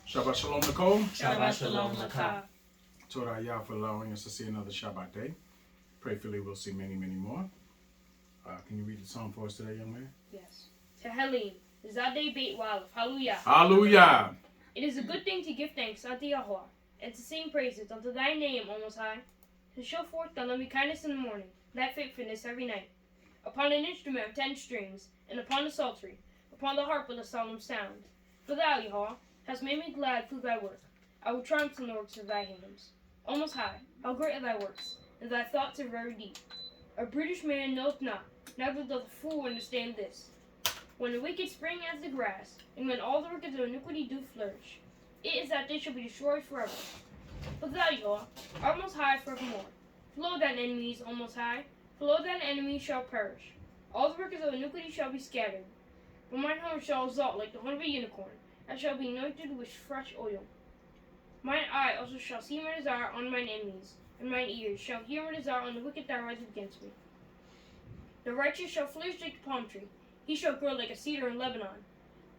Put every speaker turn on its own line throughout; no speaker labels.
Shabbat Shalom, Nicole.
Shabbat Shalom, Lakah.
Torah Yah for allowing us to see another Shabbat day. Prayfully, we'll see many, many more. Can you read the psalm for us today, young man?
Yes. Tehillim, Zadeh Beit Walef, Hallelujah.
Hallelujah.
It is a good thing to give thanks unto Yahweh, and to sing praises unto thy name, O Most High, to show forth thy loving kindness in the morning, thy faithfulness every night. Upon an instrument of 10 strings, and upon a psaltery, upon the harp with a solemn sound. For thou, Yahweh, hast made me glad through thy work. I will triumph in the works of thy hands. O Most High, how great are thy works, and thy thoughts are very deep. A brutish man knoweth not, neither doth a fool understand this. When the wicked spring as the grass, and when all the workers of iniquity do flourish, it is that they shall be destroyed forever. But thou, Yahweh, art most high forevermore. Flow thine enemies, O Most High, flow thine enemies shall perish. All the workers of iniquity shall be scattered. But mine horn shall exalt like the horn of a unicorn, and shall be anointed with fresh oil. Mine eye also shall see my desire on mine enemies, and mine ears shall hear my desire on the wicked that rise against me. The righteous shall flourish like the palm tree, he shall grow like a cedar in Lebanon.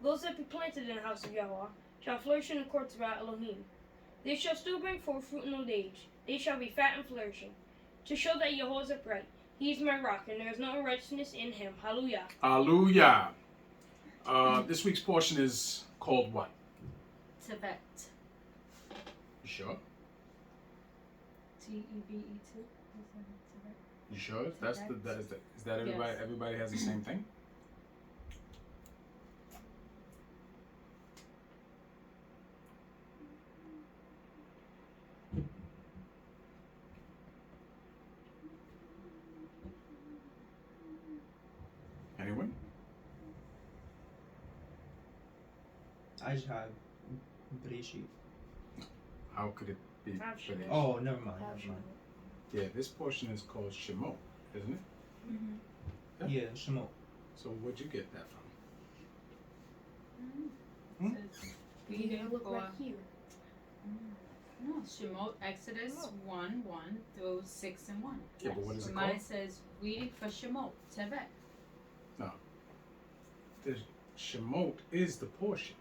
Those that be planted in the house of Yahweh shall flourish in the courts of our Elohim. They shall still bring forth fruit in old age, they shall be fat and flourishing. To show that Yahweh is upright, he is my rock, and there is no unrighteousness in him. Hallelujah.
Hallelujah. This week's portion is called what?
Tevet.
You sure?
T-E-V-E-T.
You sure? Is that everybody?
Yes.
Everybody has the same thing? Anyone?
I just have Breshit.
How could it be?
Have Shemot.
finished?
Oh, never mind.
Yeah, this portion is called Shemot, isn't it?
Mm-hmm.
Yeah, Shemot.
So where'd you get that from?
It says, reading
Look
for,
right here.
no, Shemot, Exodus 1, 1 through 6 and 1.
Yeah, but what is it
Mine
called?
says, reading for Shemot, Tevet.
The Shemot is the portion.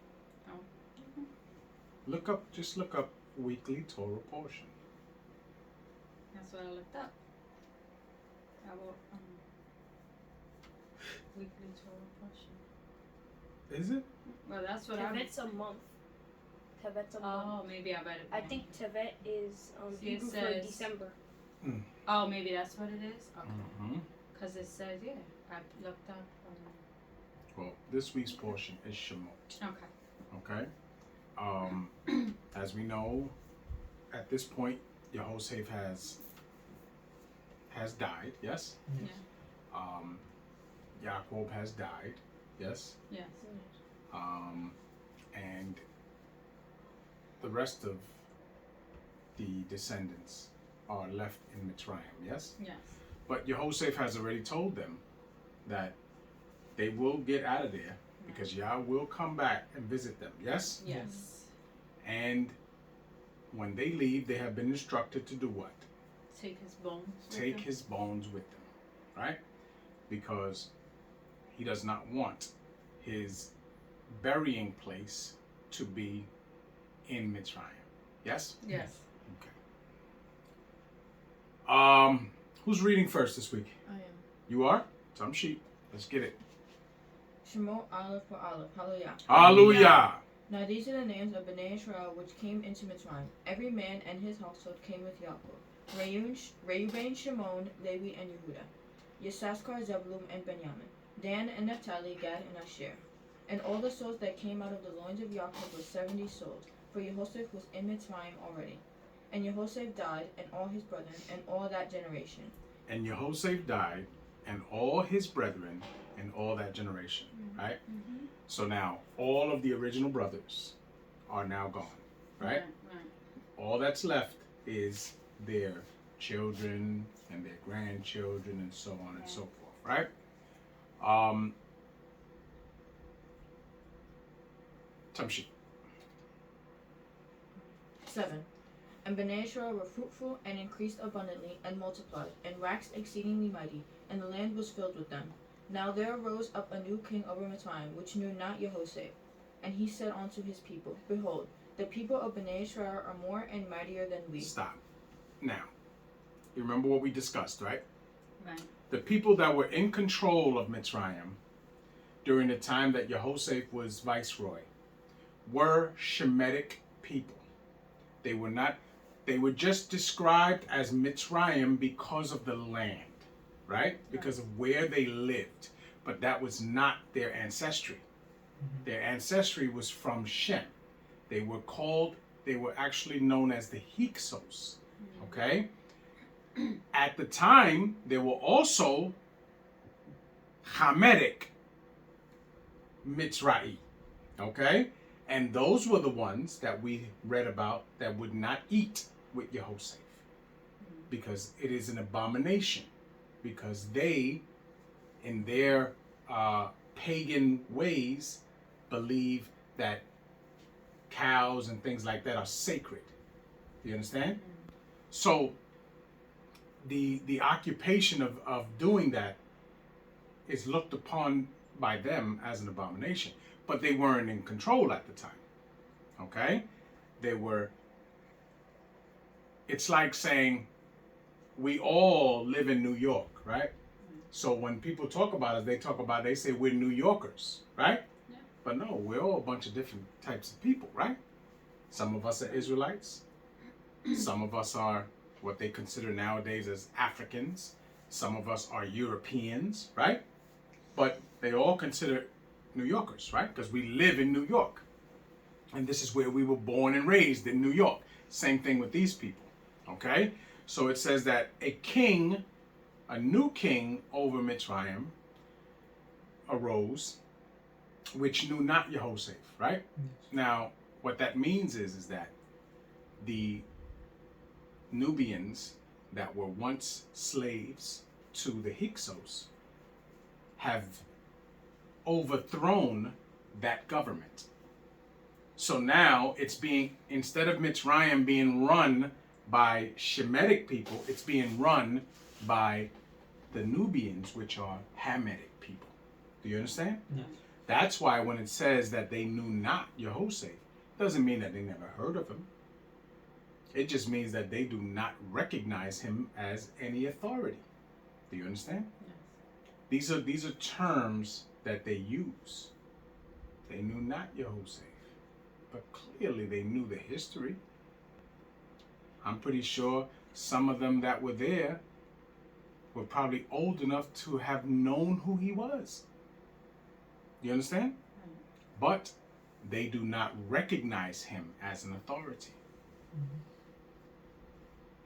Oh.
Just look up weekly Torah portion.
That's what I looked up. I will, weekly Torah portion.
Is it?
Well, that's what I.
Tevet's a month. Tevet's a month.
Oh, maybe I read it.
I
wrong.
think Tevet is
See, it
Hebrew for
says-
December.
Oh, maybe that's what it is. Okay.
Mm-hmm.
Because it says, yeah, I looked up.
Well, this week's portion is Shemot.
Okay.
Okay? As we know, at this point, Yehoshaphat has died, yes?
Yes.
Yaakov has died, yes?
Yes.
And the rest of the descendants are left in Mitzrayim, yes?
Yes.
But Yehoshaphat has already told them that they will get out of there because Yah will come back and visit them, yes?
Yes.
And when they leave, they have been instructed to do what?
Take his bones. with
Take
him.
his bones with them, right? Because he does not want his burying place to be in Mitzrayim. Yes?
Yes.
Okay. Who's reading first this week?
I am.
You are? Some sheep. Let's get it.
Shemot Aleph for Aleph. Hallelujah.
Hallelujah.
Now these are the names of Bnei Israel which came into Mitzrayim. Every man and his household came with Yaakov. Reuben, Shimon, Levi, and Yehuda. Yissaschar, Zebulun, and Benjamin. Dan and Naphtali, Gad, and Asher. And all the souls that came out of the loins of Yaakov were 70 souls, for Yehoshaphat was in Mitzrayim already. And Yehoshaphat died, and all his brethren, and all that generation.
And Yehoshaphat died, and all his brethren, and all that generation. Right?
Mm-hmm.
So now, all of the original brothers are now gone. Right?
Right.
All that's left is their children and their grandchildren and so on and so forth, right? Tamshi.
7. And Bnei Israel were fruitful and increased abundantly and multiplied and waxed exceedingly mighty, and the land was filled with them. Now there arose up a new king over Mitzrayim, which knew not Yehoshaphat. And he said unto his people, Behold, the people of Bnei Israel are more and mightier than we.
Stop. Now, you remember what we discussed, right?
Right.
The people that were in control of Mitzrayim during the time that Jehoshaphat was viceroy were Shemitic people. They were just described as Mitzrayim because of the land, right? Because of where they lived. But that was not their ancestry. Their ancestry was from Shem. They were actually known as the Hyksos, okay? At the time, there were also Hamitic Mitzrayim, okay? And those were the ones that we read about that would not eat with Jehoshaphat because it is an abomination, because they, in their pagan ways, believe that cows and things like that are sacred. Do you understand? So the occupation of doing that is looked upon by them as an abomination. But they weren't in control at the time. Okay? It's like saying we all live in New York, right? So when people talk about us, they say we're New Yorkers, right?
Yeah.
But no, we're all a bunch of different types of people, right? Some of us are Israelites. Some of us are what they consider nowadays as Africans. Some of us are Europeans, right? But they all consider New Yorkers, right? Because we live in New York. And this is where we were born and raised, in New York. Same thing with these people, okay? So it says that a new king over Mitzrayim arose, which knew not Jehoshaphat, right? Now, what that means is that the Nubians that were once slaves to the Hyksos have overthrown that government. So now instead of Mitzrayim being run by Shemitic people, it's being run by the Nubians, which are Hamitic people. Do you understand?
Yes.
That's why when it says that they knew not Jehoshaphat, doesn't mean that they never heard of him. It just means that they do not recognize him as any authority. Do you understand?
Yes.
These are terms that they use. They knew not Jehoshaphat, but clearly they knew the history. I'm pretty sure some of them that were there were probably old enough to have known who he was. You understand? But they do not recognize him as an authority.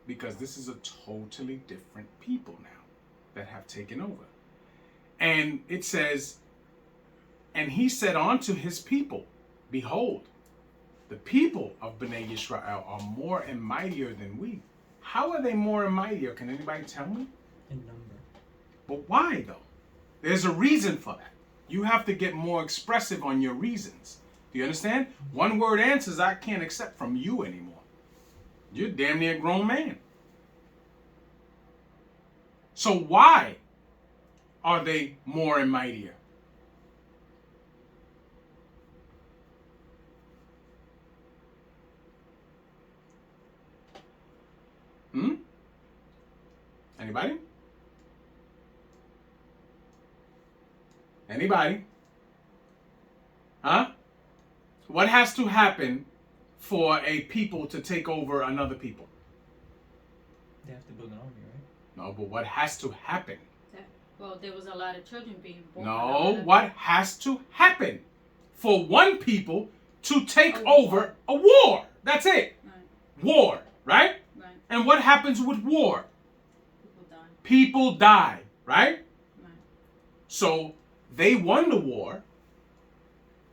Because this is a totally different people now that have taken over. And it says, and he said unto his people, Behold, the people of Bnei Yisrael are more and mightier than we. How are they more and mightier? Can anybody tell me?
In number.
But why though? There's a reason for that. You have to get more expressive on your reasons. Do you understand? One word answers I can't accept from you anymore. You're damn near a grown man. So why are they more and mightier? Anybody? Anybody? Huh? What has to happen for a people to take over another people?
They have to build an army, right?
No, but what has to happen?
Well, there was a lot of children being born.
No, what has to happen for one people to take over a war? That's it.
Right.
War, right?
Right.
And what happens with war?
People die.
People die, right?
Right.
So they won the war,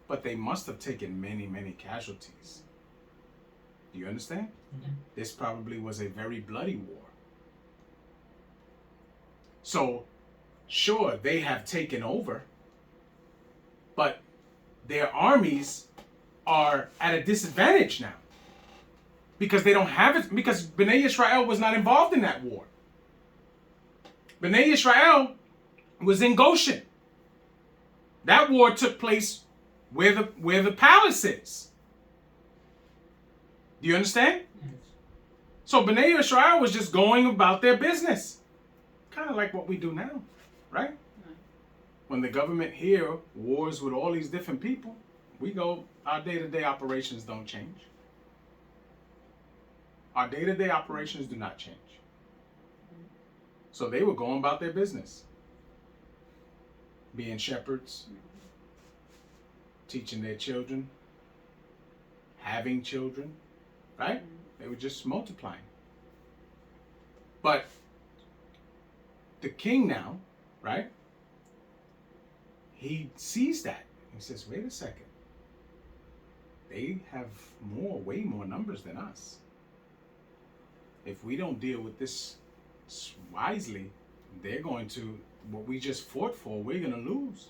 but they must have taken many, many casualties. Do you understand?
Yeah.
This probably was a very bloody war. So, sure, they have taken over, but their armies are at a disadvantage now. Because they don't have it, because Bnei Yisrael was not involved in that war. Bnei Yisrael was in Goshen. That war took place where the palace is. Do you understand?
Yes.
So Bnei Yisrael was just going about their business. Kind of like what we do now, right? When the government here wars with all these different people, we go, our day-to-day operations don't change. Our day-to-day operations do not change. So they were going about their business. Being shepherds, teaching their children, having children, right? They were just multiplying. But the king now, right? He sees that. He says, wait a second. They have way more numbers than us. If we don't deal with this wisely, they're going to, what we just fought for, we're going to lose.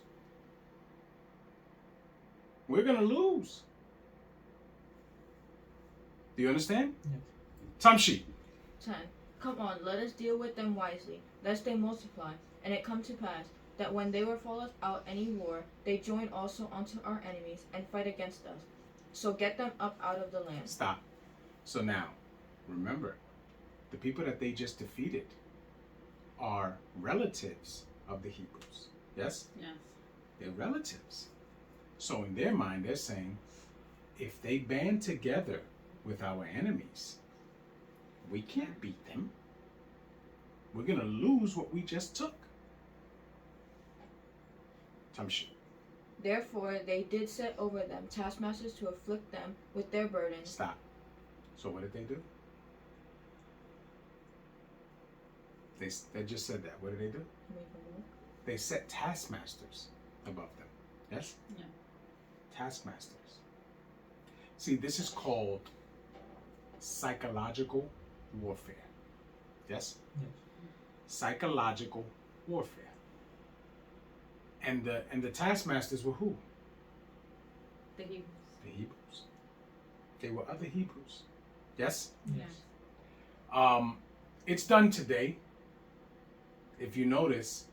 We're going to lose. Do you understand?
Yes.
Tamshi.
10. Come on, let us deal with them wisely, lest they multiply. And it come to pass, that when they were falleth out any war, they join also unto our enemies, and fight against us. So get them up out of the land.
Stop. So now, remember, the people that they just defeated are relatives of the Hebrews. Yes?
Yes.
They're relatives. So in their mind, they're saying, if they band together with our enemies, we can't beat them. We're going to lose what we just took. Tamshi.
Therefore they did set over them taskmasters to afflict them with their burdens.
Stop. So what did they do? They just said that. What did they do? They set taskmasters above them. Yes?
Yeah.
Taskmasters. See, this is called psychological warfare. Yes?
Yes.
Psychological warfare. And the taskmasters were who?
The Hebrews.
The Hebrews. They were other Hebrews. Yes?
Yes.
It's done today. If you notice,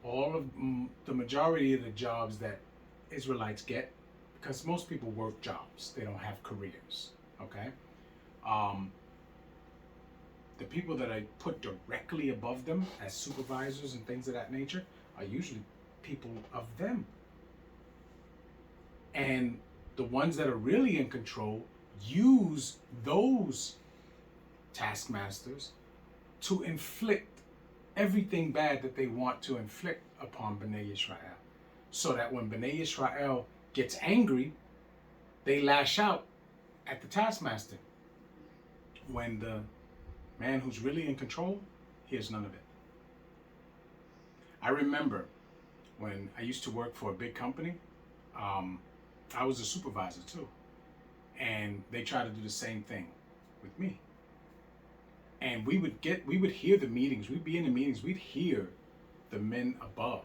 all of the majority of the jobs that Israelites get, because most people work jobs, they don't have careers. Okay? The people that I put directly above them as supervisors and things of that nature are usually people of them. And the ones that are really in control use those taskmasters to inflict everything bad that they want to inflict upon Bnei Yisrael. So that when Bnei Yisrael gets angry, they lash out at the taskmaster. When the man who's really in control hears none of it. I remember when I used to work for a big company, I was a supervisor too. And they tried to do the same thing with me. And we would hear the meetings, we'd be in the meetings, we'd hear the men above,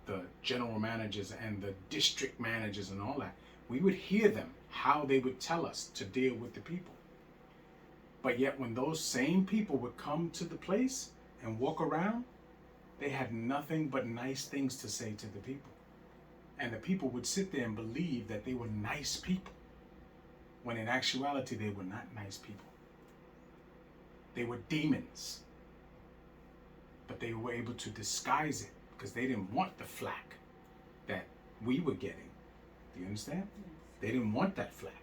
the general managers and the district managers and all that. We would hear them, how they would tell us to deal with the people. But yet when those same people would come to the place and walk around, they had nothing but nice things to say to the people. And the people would sit there and believe that they were nice people, when in actuality they were not nice people. They were demons. But they were able to disguise it because they didn't want the flack that we were getting. Do you understand?
Yes.
They didn't want that flack.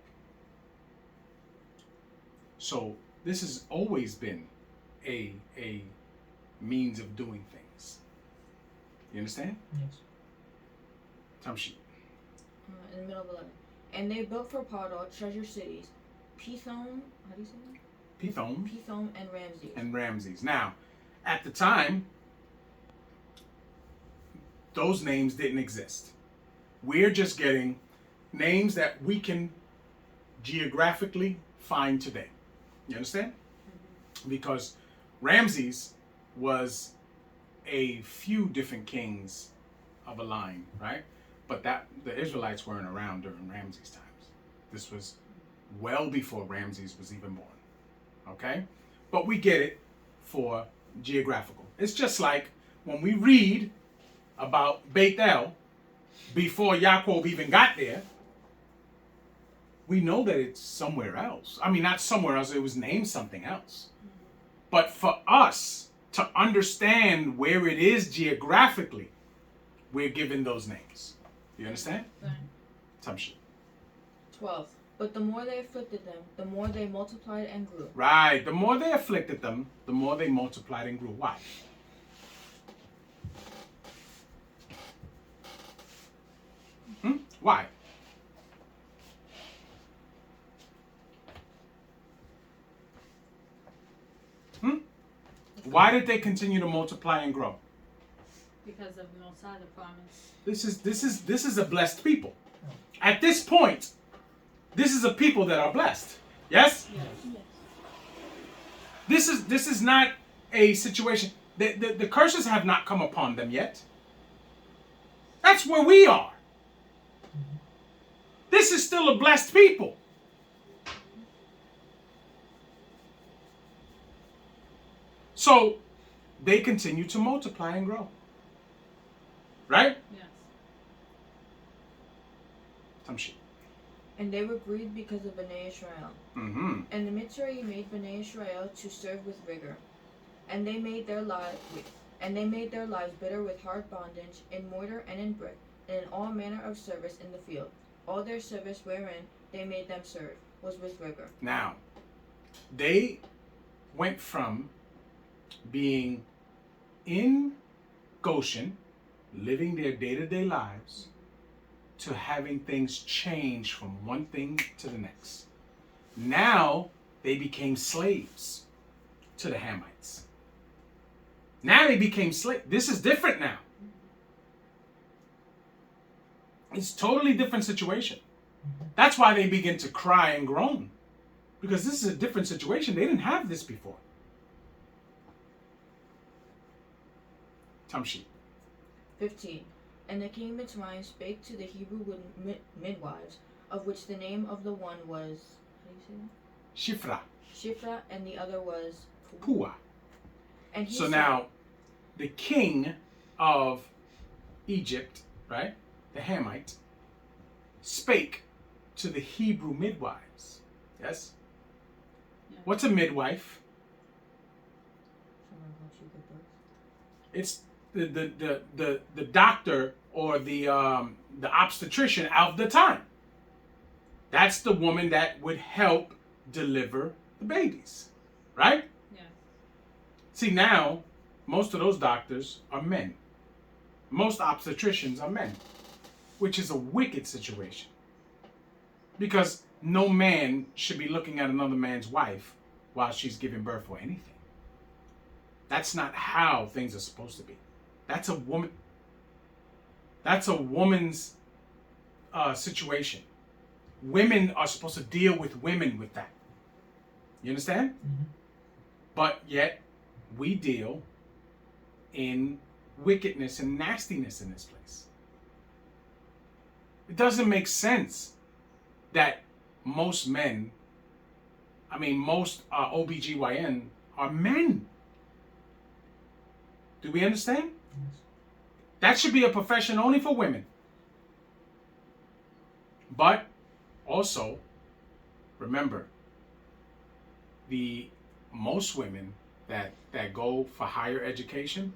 So this has always been a means of doing things. You understand?
Yes.
Tamshi.
In the middle of 11. And they built for Pardal treasure cities, Pithom, how do you say that?
Pithom
Pithom and Ramses.
and Ramses. Now, at the time, those names didn't exist. We're just getting names that we can geographically find today. You understand? Because Ramses was a few different kings of a line, right? But that the Israelites weren't around during Ramses' times. This was well before Ramses was even born. Okay? But we get it for geographical. It's just like when we read about Beit El before Yaakov even got there, we know that it's somewhere else. I mean, not somewhere else, it was named something else. But for us to understand where it is geographically, we're given those names. You understand?
Right.
Tamshi.
12. But the more they afflicted them, the more they multiplied and grew.
Right. The more they afflicted them, the more they multiplied and grew. Why? Why? Why did they continue to multiply and grow?
Because of Mosiah, the promise.
This is a blessed people. At this point, this is a people that are blessed. Yes?
Yes.
This is not a situation. The curses have not come upon them yet. That's where we are. This is still a blessed people. So they continue to multiply and grow. Right?
Yes.
Tamshi.
And they were grieved because of Bnei Israel.
Mm-hmm.
And the Mitzrayim made Bnei Israel to serve with rigor. And they made their lives bitter with hard bondage, in mortar and in brick, and in all manner of service in the field. All their service wherein they made them serve was with rigor.
Now, they went from being in Goshen, living their day-to-day lives, to having things change from one thing to the next. Now, they became slaves to the Hamites. Now they became slaves. This is different now. It's totally different situation. That's why they begin to cry and groan. Because this is a different situation. They didn't have this before. Tamshi.
15. And the king Mitzrayim spake to the Hebrew midwives, of which the name of the one was, how do you say
Shifra.
that? Shifra, and the other was
Pua.
And he
So
said,
now, the king of Egypt, right, the Hamite, spake to the Hebrew midwives. Yes?
Yeah.
What's a midwife?
Someone helps you give birth.
It's the doctor or the obstetrician of the time. That's the woman that would help deliver the babies, right?
Yes.
See, now most of those doctors are men. Most obstetricians are men, which is a wicked situation. Because no man should be looking at another man's wife while she's giving birth or anything. That's not how things are supposed to be. That's a woman. That's a woman's situation. Women are supposed to deal with women with that. You understand?
Mm-hmm.
But yet, we deal in wickedness and nastiness in this place. It doesn't make sense that most men, most OBGYN are men. Do we understand?
Yes.
That should be a profession only for women. But also, remember, most women that go for higher education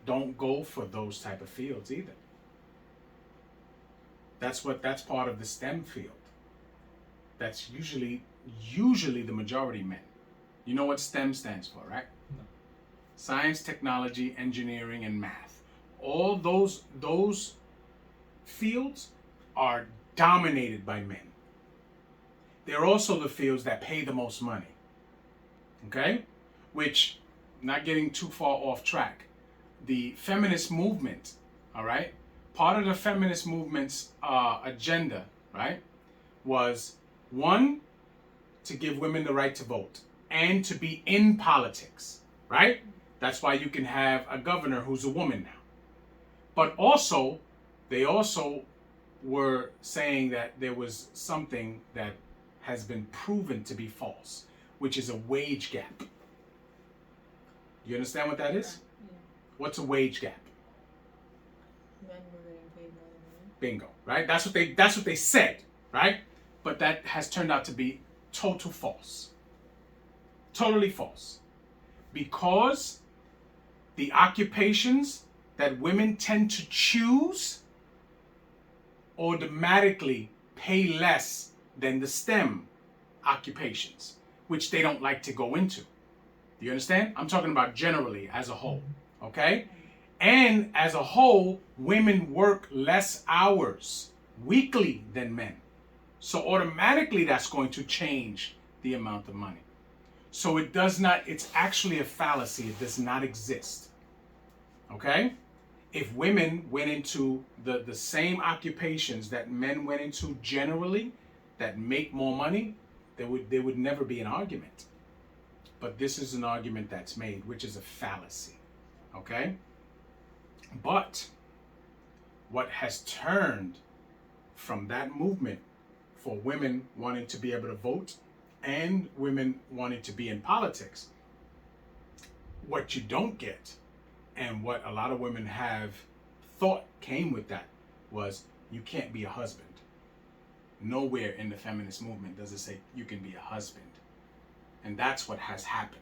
don't go for those type of fields either. That's part of the STEM field. That's usually the majority men. You know what STEM stands for, right?
No.
Science, technology, engineering, and math. All those fields are dominated by men. They're also the fields that pay the most money. Okay? Which, not getting too far off track, the feminist movement, all right? Part of the feminist movement's agenda, right, was one, to give women the right to vote and to be in politics, right? That's why you can have a governor who's a woman now. But also, they also were saying that there was something that has been proven to be false, which is a wage gap. You understand what that is?
Yeah.
What's a wage gap?
Men were getting paid more than women.
Bingo, right? That's what they said, right? but that has turned out to be total false. Totally false. Because the occupations that women tend to choose automatically pay less than the STEM occupations, which they don't like to go into. Do you understand? I'm talking about generally as a whole, okay? And as a whole, women work less hours weekly than men. So automatically that's going to change the amount of money. So it does not, it's actually a fallacy. It does not exist. Okay? If women went into the same occupations that men went into generally, that make more money, there would never be an argument. But this is an argument that's made, which is a fallacy. Okay? But what has turned from that movement for women wanting to be able to vote and women wanting to be in politics, what you don't get, and what a lot of women have thought came with that, was you can't be a husband. Nowhere in the feminist movement does it say you can be a husband. And that's what has happened.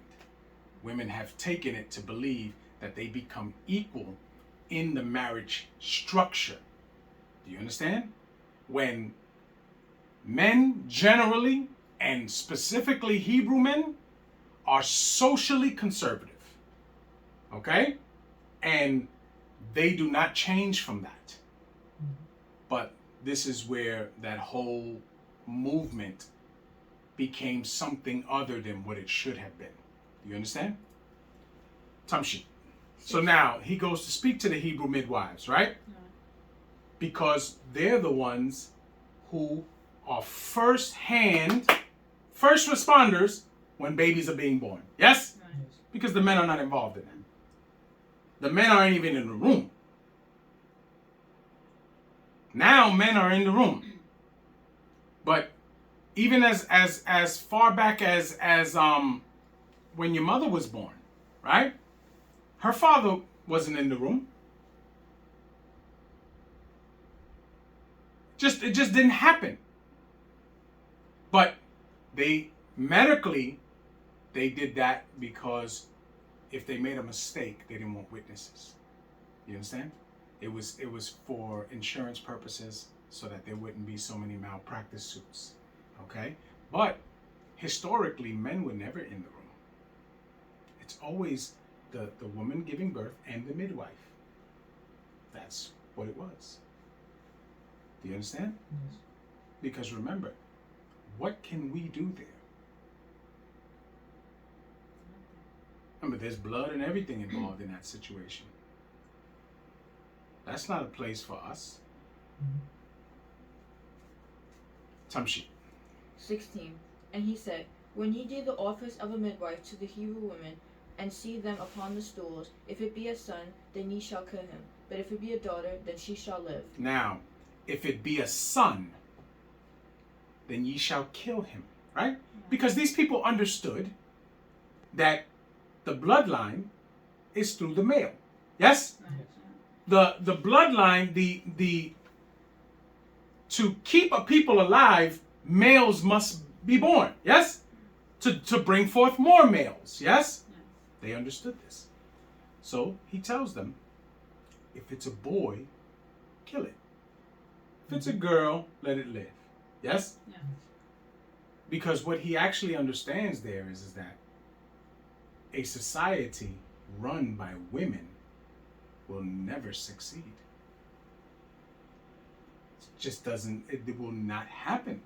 Women have taken it to believe that they become equal in the marriage structure. Do you understand? When men generally, and specifically Hebrew men, are socially conservative. Okay? And they do not change from that. But this is where that whole movement became something other than what it should have been. Do you understand? Tamshi. So now he goes to speak to the Hebrew midwives, right? Because they're the ones who are first responders when babies are being born. Yes? Because the men are not involved in that. The men aren't even in the room. Now men are in the room. But even as far back as when your mother was born, right? Her father wasn't in the room. It just didn't happen. But medically, they did that because if they made a mistake, they didn't want witnesses. You understand? It was for insurance purposes so that there wouldn't be so many malpractice suits. Okay? But historically, men were never in the room. It's always the woman giving birth and the midwife. That's what it was. Do you understand?
Yes.
Because remember, what can we do there? Remember, there's blood and everything involved in that situation. That's not a place for us. Tamshi.
16. And he said, When ye do the office of a midwife to the Hebrew women, and see them upon the stools, if it be a son, then ye shall kill him. But if it be a daughter, then she shall live.
Now, if it be a son, then ye shall kill him. Right? Because these people understood that the bloodline is through the male. Yes? The bloodline, to keep a people alive, males must be born. Yes? To bring forth more males. Yes? They understood this. So he tells them, if it's a boy, kill it. If it's a girl, let it live. Yes?
Yeah.
Because what he actually understands there is that a society run by women will never succeed. It will not happen.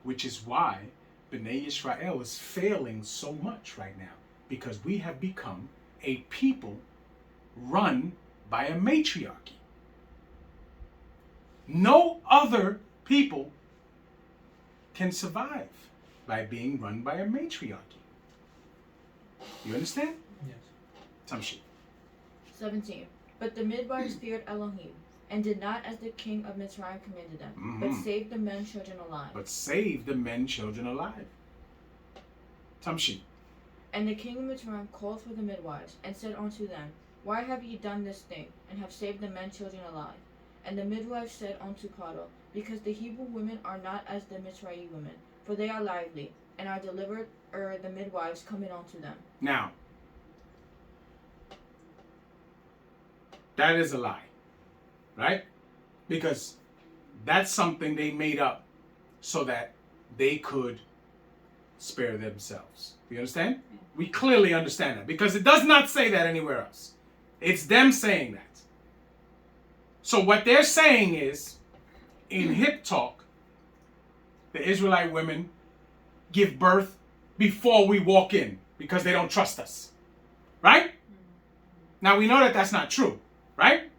Which is why B'nai Yisrael is failing so much right now. Because we have become a people run by a matriarchy. No other people can survive by being run by a matriarchy. You understand?
Yes.
Tamshi.
17. But the midwives feared Elohim, and did not as the king of Mitzrayim commanded them, but saved the men children alive. Tamshi. And the king of Mitzrayim called for the midwives, and said unto them, Why have ye done this thing, and have saved the men children alive? And the midwives said unto Paro, because the Hebrew women are not as the Mitzrayim women, for they are lively, and are delivered the midwives coming unto them.
Now, that is a lie, right? Because that's something they made up so that they could spare themselves. Do you understand? We clearly understand that because it does not say that anywhere else. It's them saying that. So what they're saying is, in hip talk, the Israelite women give birth before we walk in because they don't trust us. Right? Now we know that that's not true. Right?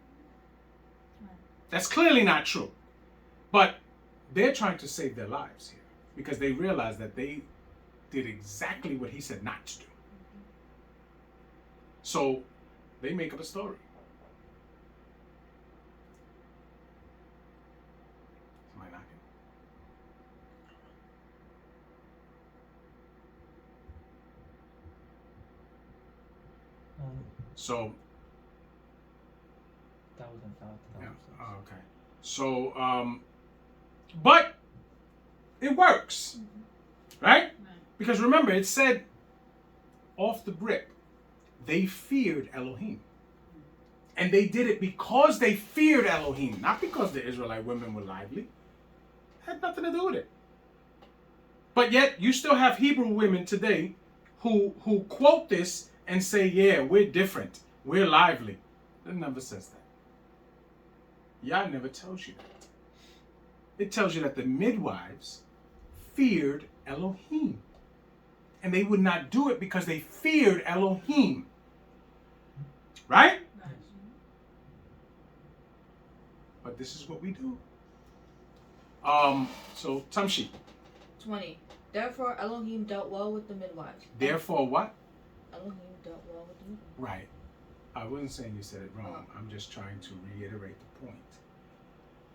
That's clearly not true. But they're trying to save their lives here because they realize that they did exactly what he said not to do. So they make up a story. Somebody knocking? So, yeah, okay. So, but it works, right? Because remember, it said off the rip, they feared Elohim. And they did it because they feared Elohim, not because the Israelite women were lively. It had nothing to do with it. But yet, you still have Hebrew women today who quote this and say, yeah, we're different. We're lively. It never says that. Yah never tells you that. It tells you that the midwives feared Elohim. And they would not do it because they feared Elohim. Right? But this is what we do. So, Tamshi.
20. Therefore Elohim dealt well with the midwives.
Therefore what?
Elohim dealt well with the midwives.
Right. I wasn't saying you said it wrong. I'm just trying to reiterate the point.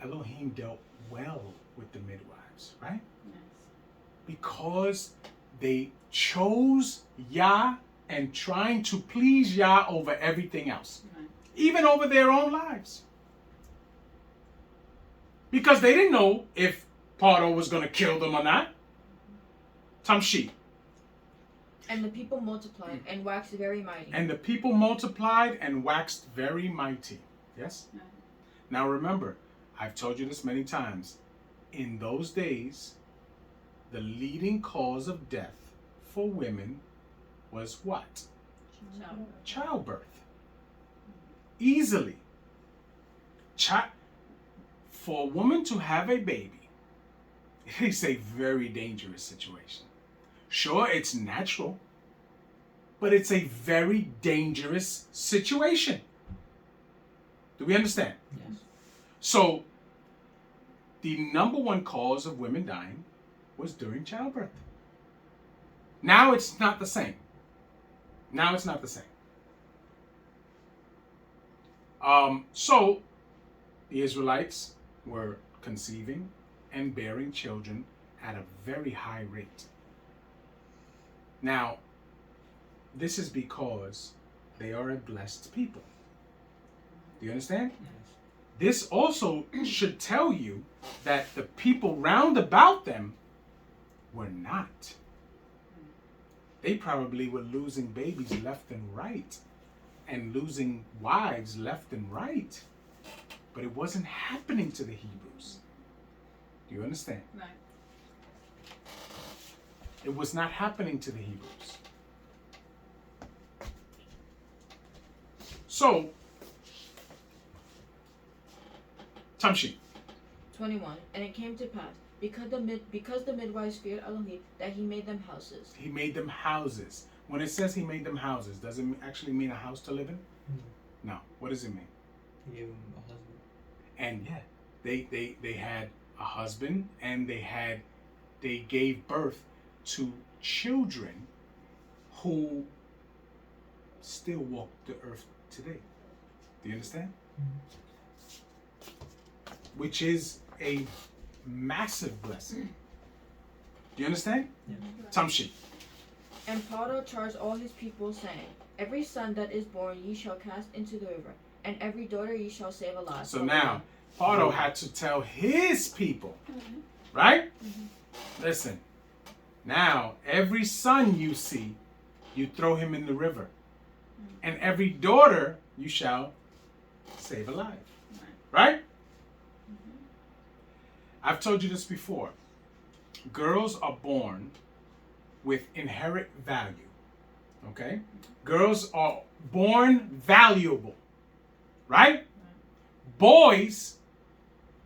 Elohim dealt well with the midwives, right?
Yes.
Because they chose Yah and trying to please Yah over everything else.
Right.
Even over their own lives. Because they didn't know if Paro was going to kill them or not. Tamshi.
And the people multiplied and waxed very mighty.
And the people multiplied and waxed very mighty. Yes?
Right.
Now remember, I've told you this many times. In those days, the leading cause of death for women was what? Childbirth. Easily. For a woman to have a baby, it is a very dangerous situation. Sure, it's natural, but it's a very dangerous situation. Do we understand?
Yes.
So, the number one cause of women dying was during childbirth. Now it's not the same. Now it's not the same. So, the Israelites were conceiving and bearing children at a very high rate. Now, this is because they are a blessed people. Do you understand?
Yes.
This also should tell you that the people round about them were not. They probably were losing babies left and right and losing wives left and right. But it wasn't happening to the Hebrews. Do you understand?
Right.
It was not happening to the Hebrews. So, Tamshi.
21. And it came to pass, because the midwives feared Elohim, that he made them houses.
He made them houses. When it says he made them houses, does it actually mean a house to live in? No. What does it mean?
He gave him a husband.
And yeah, they had a husband, and they gave birth to children who still walk the earth today. Do you understand? Which is a massive blessing. Do you understand?
Yeah.
Tamshi.
And Paro charged all his people, saying, Every son that is born ye shall cast into the river, and every daughter ye shall save alive.
So now, Paro had to tell his people, right? Listen, now every son you see, you throw him in the river. And every daughter you shall save alive. Right? I've told you this before. Girls are born with inherent value. Okay? Girls are born valuable. Right? Boys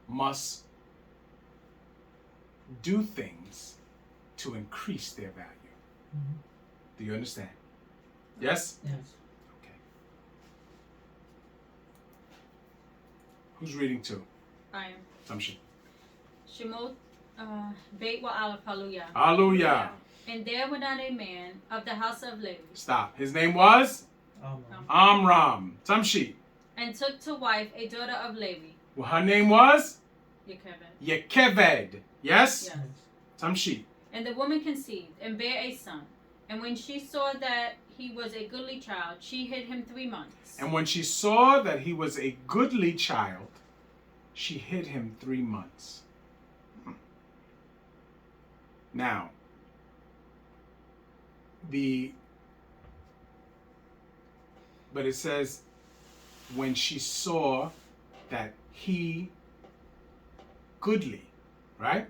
must do things to increase their value. Do you understand? Yes?
Yes.
Okay. Who's reading to?
I am.
Tamshi.
Shemot Beit wa Aleph, hallelujah.
Hallelujah.
And there went out a man of the house of Levi,
Stop. His name was Amram. Tamshi.
and took to wife a daughter of Levi,
Well, her name was
Yekeved.
Yekeved. Yes?
Yes.
Tamshi.
And the woman conceived and bare a son. And when she saw that he was a goodly child, she hid him 3 months.
And when she saw that he was a goodly child, she hid him 3 months. Now, but it says, when she saw that he goodly, right?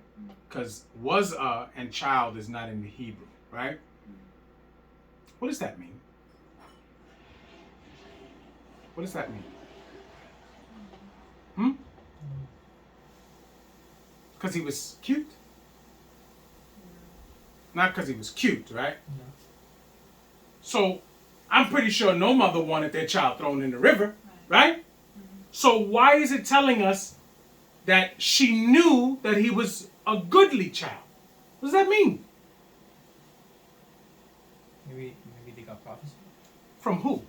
Because was and child is not in the Hebrew, right? What does that mean? What does that mean? Because he was cute? Not because he was cute, right?
No.
So, I'm pretty sure no mother wanted their child thrown in the river, right? So why is it telling us that she knew that he was a goodly child? What does that mean?
Maybe they got prophecy.
From who?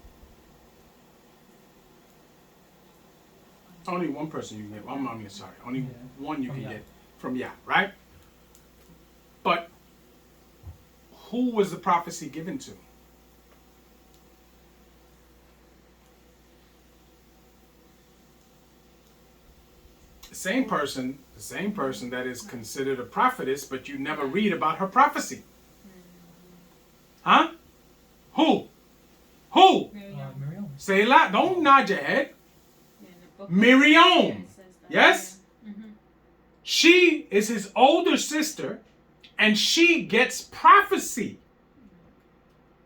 Only one person you can get. I'm sorry. Only one you
From
can
Yah.
get from Yah, right? But who was the prophecy given to? The same person that is considered a prophetess, but you never read about her prophecy. Huh? Who? Who?
Miriam.
Say it loud. Don't nod your head.
In the book of-
Miriam.
Yeah, it says that.
Yes?
Yeah. Mhm.
She is his older sister, and she gets prophecy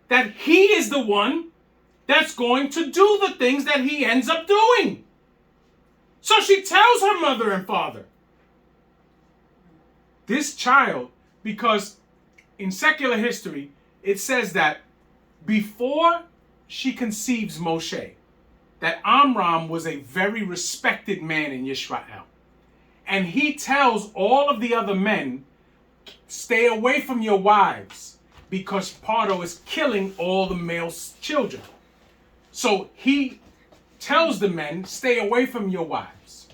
that he is the one that's going to do the things that he ends up doing. So she tells her mother and father, this child, because in secular history, it says that before she conceives Moshe, that Amram was a very respected man in Yisrael. And he tells all of the other men, stay away from your wives, because Paro is killing all the male children. So he tells the men, stay away from your wives.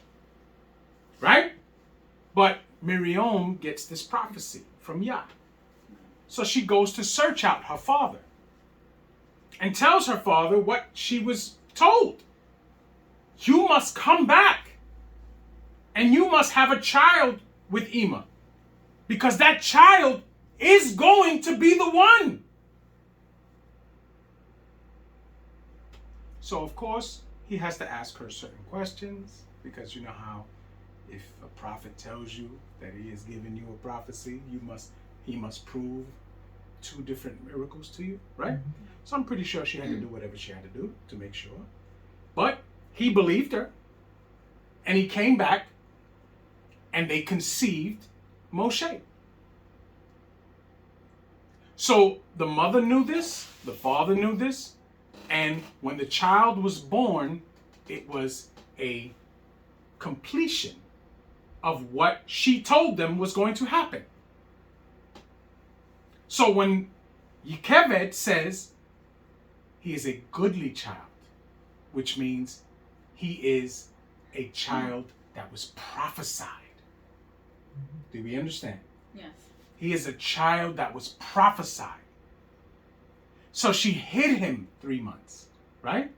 Right? But Miriam gets this prophecy from Yah. So she goes to search out her father and tells her father what she was told. You must come back and you must have a child with Ima, because that child is going to be the one. So of course, he has to ask her certain questions, because you know how if a prophet tells you that he has given you a prophecy, he must prove 2 different miracles to you, right? So I'm pretty sure she had to do whatever she had to do to make sure. But he believed her, and he came back, and they conceived Moshe. So the mother knew this, the father knew this, and when the child was born, it was a completion of what she told them was going to happen. So when Yekeved says he is a goodly child, which means he is a child that was prophesied. Do we understand?
Yes.
He is a child that was prophesied. So she hid him 3 months, right?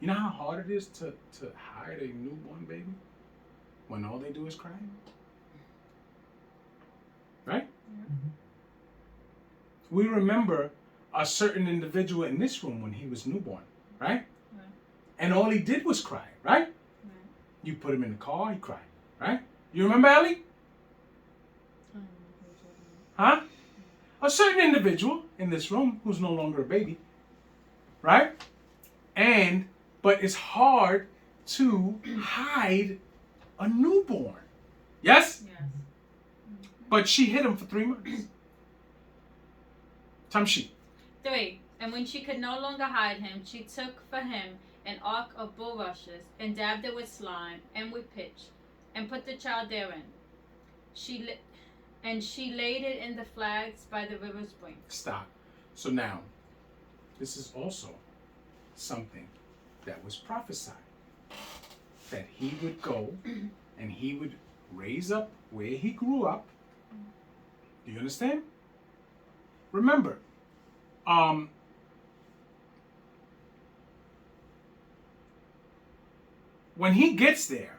You know how hard it is to hide a newborn baby when all they do is cry? Right?
Mhm.
We remember a certain individual in this room when he was newborn, right?
Right.
And all he did was cry, right?
Right.
You put him in the car, he cried, right? You remember, Ellie? Huh? A certain individual in this room who's no longer a baby, right? But it's hard to hide a newborn. Yes?
Yes.
But she hid him for 3 months. Tamshi.
3. And when she could no longer hide him, she took for him an ark of bulrushes and dabbed it with slime and with pitch, and put the child therein. She laid it in the flags by the river's brink.
Stop. So now, this is also something that was prophesied. That he would go and he would raise up where he grew up. Do you understand? Remember, when he gets there,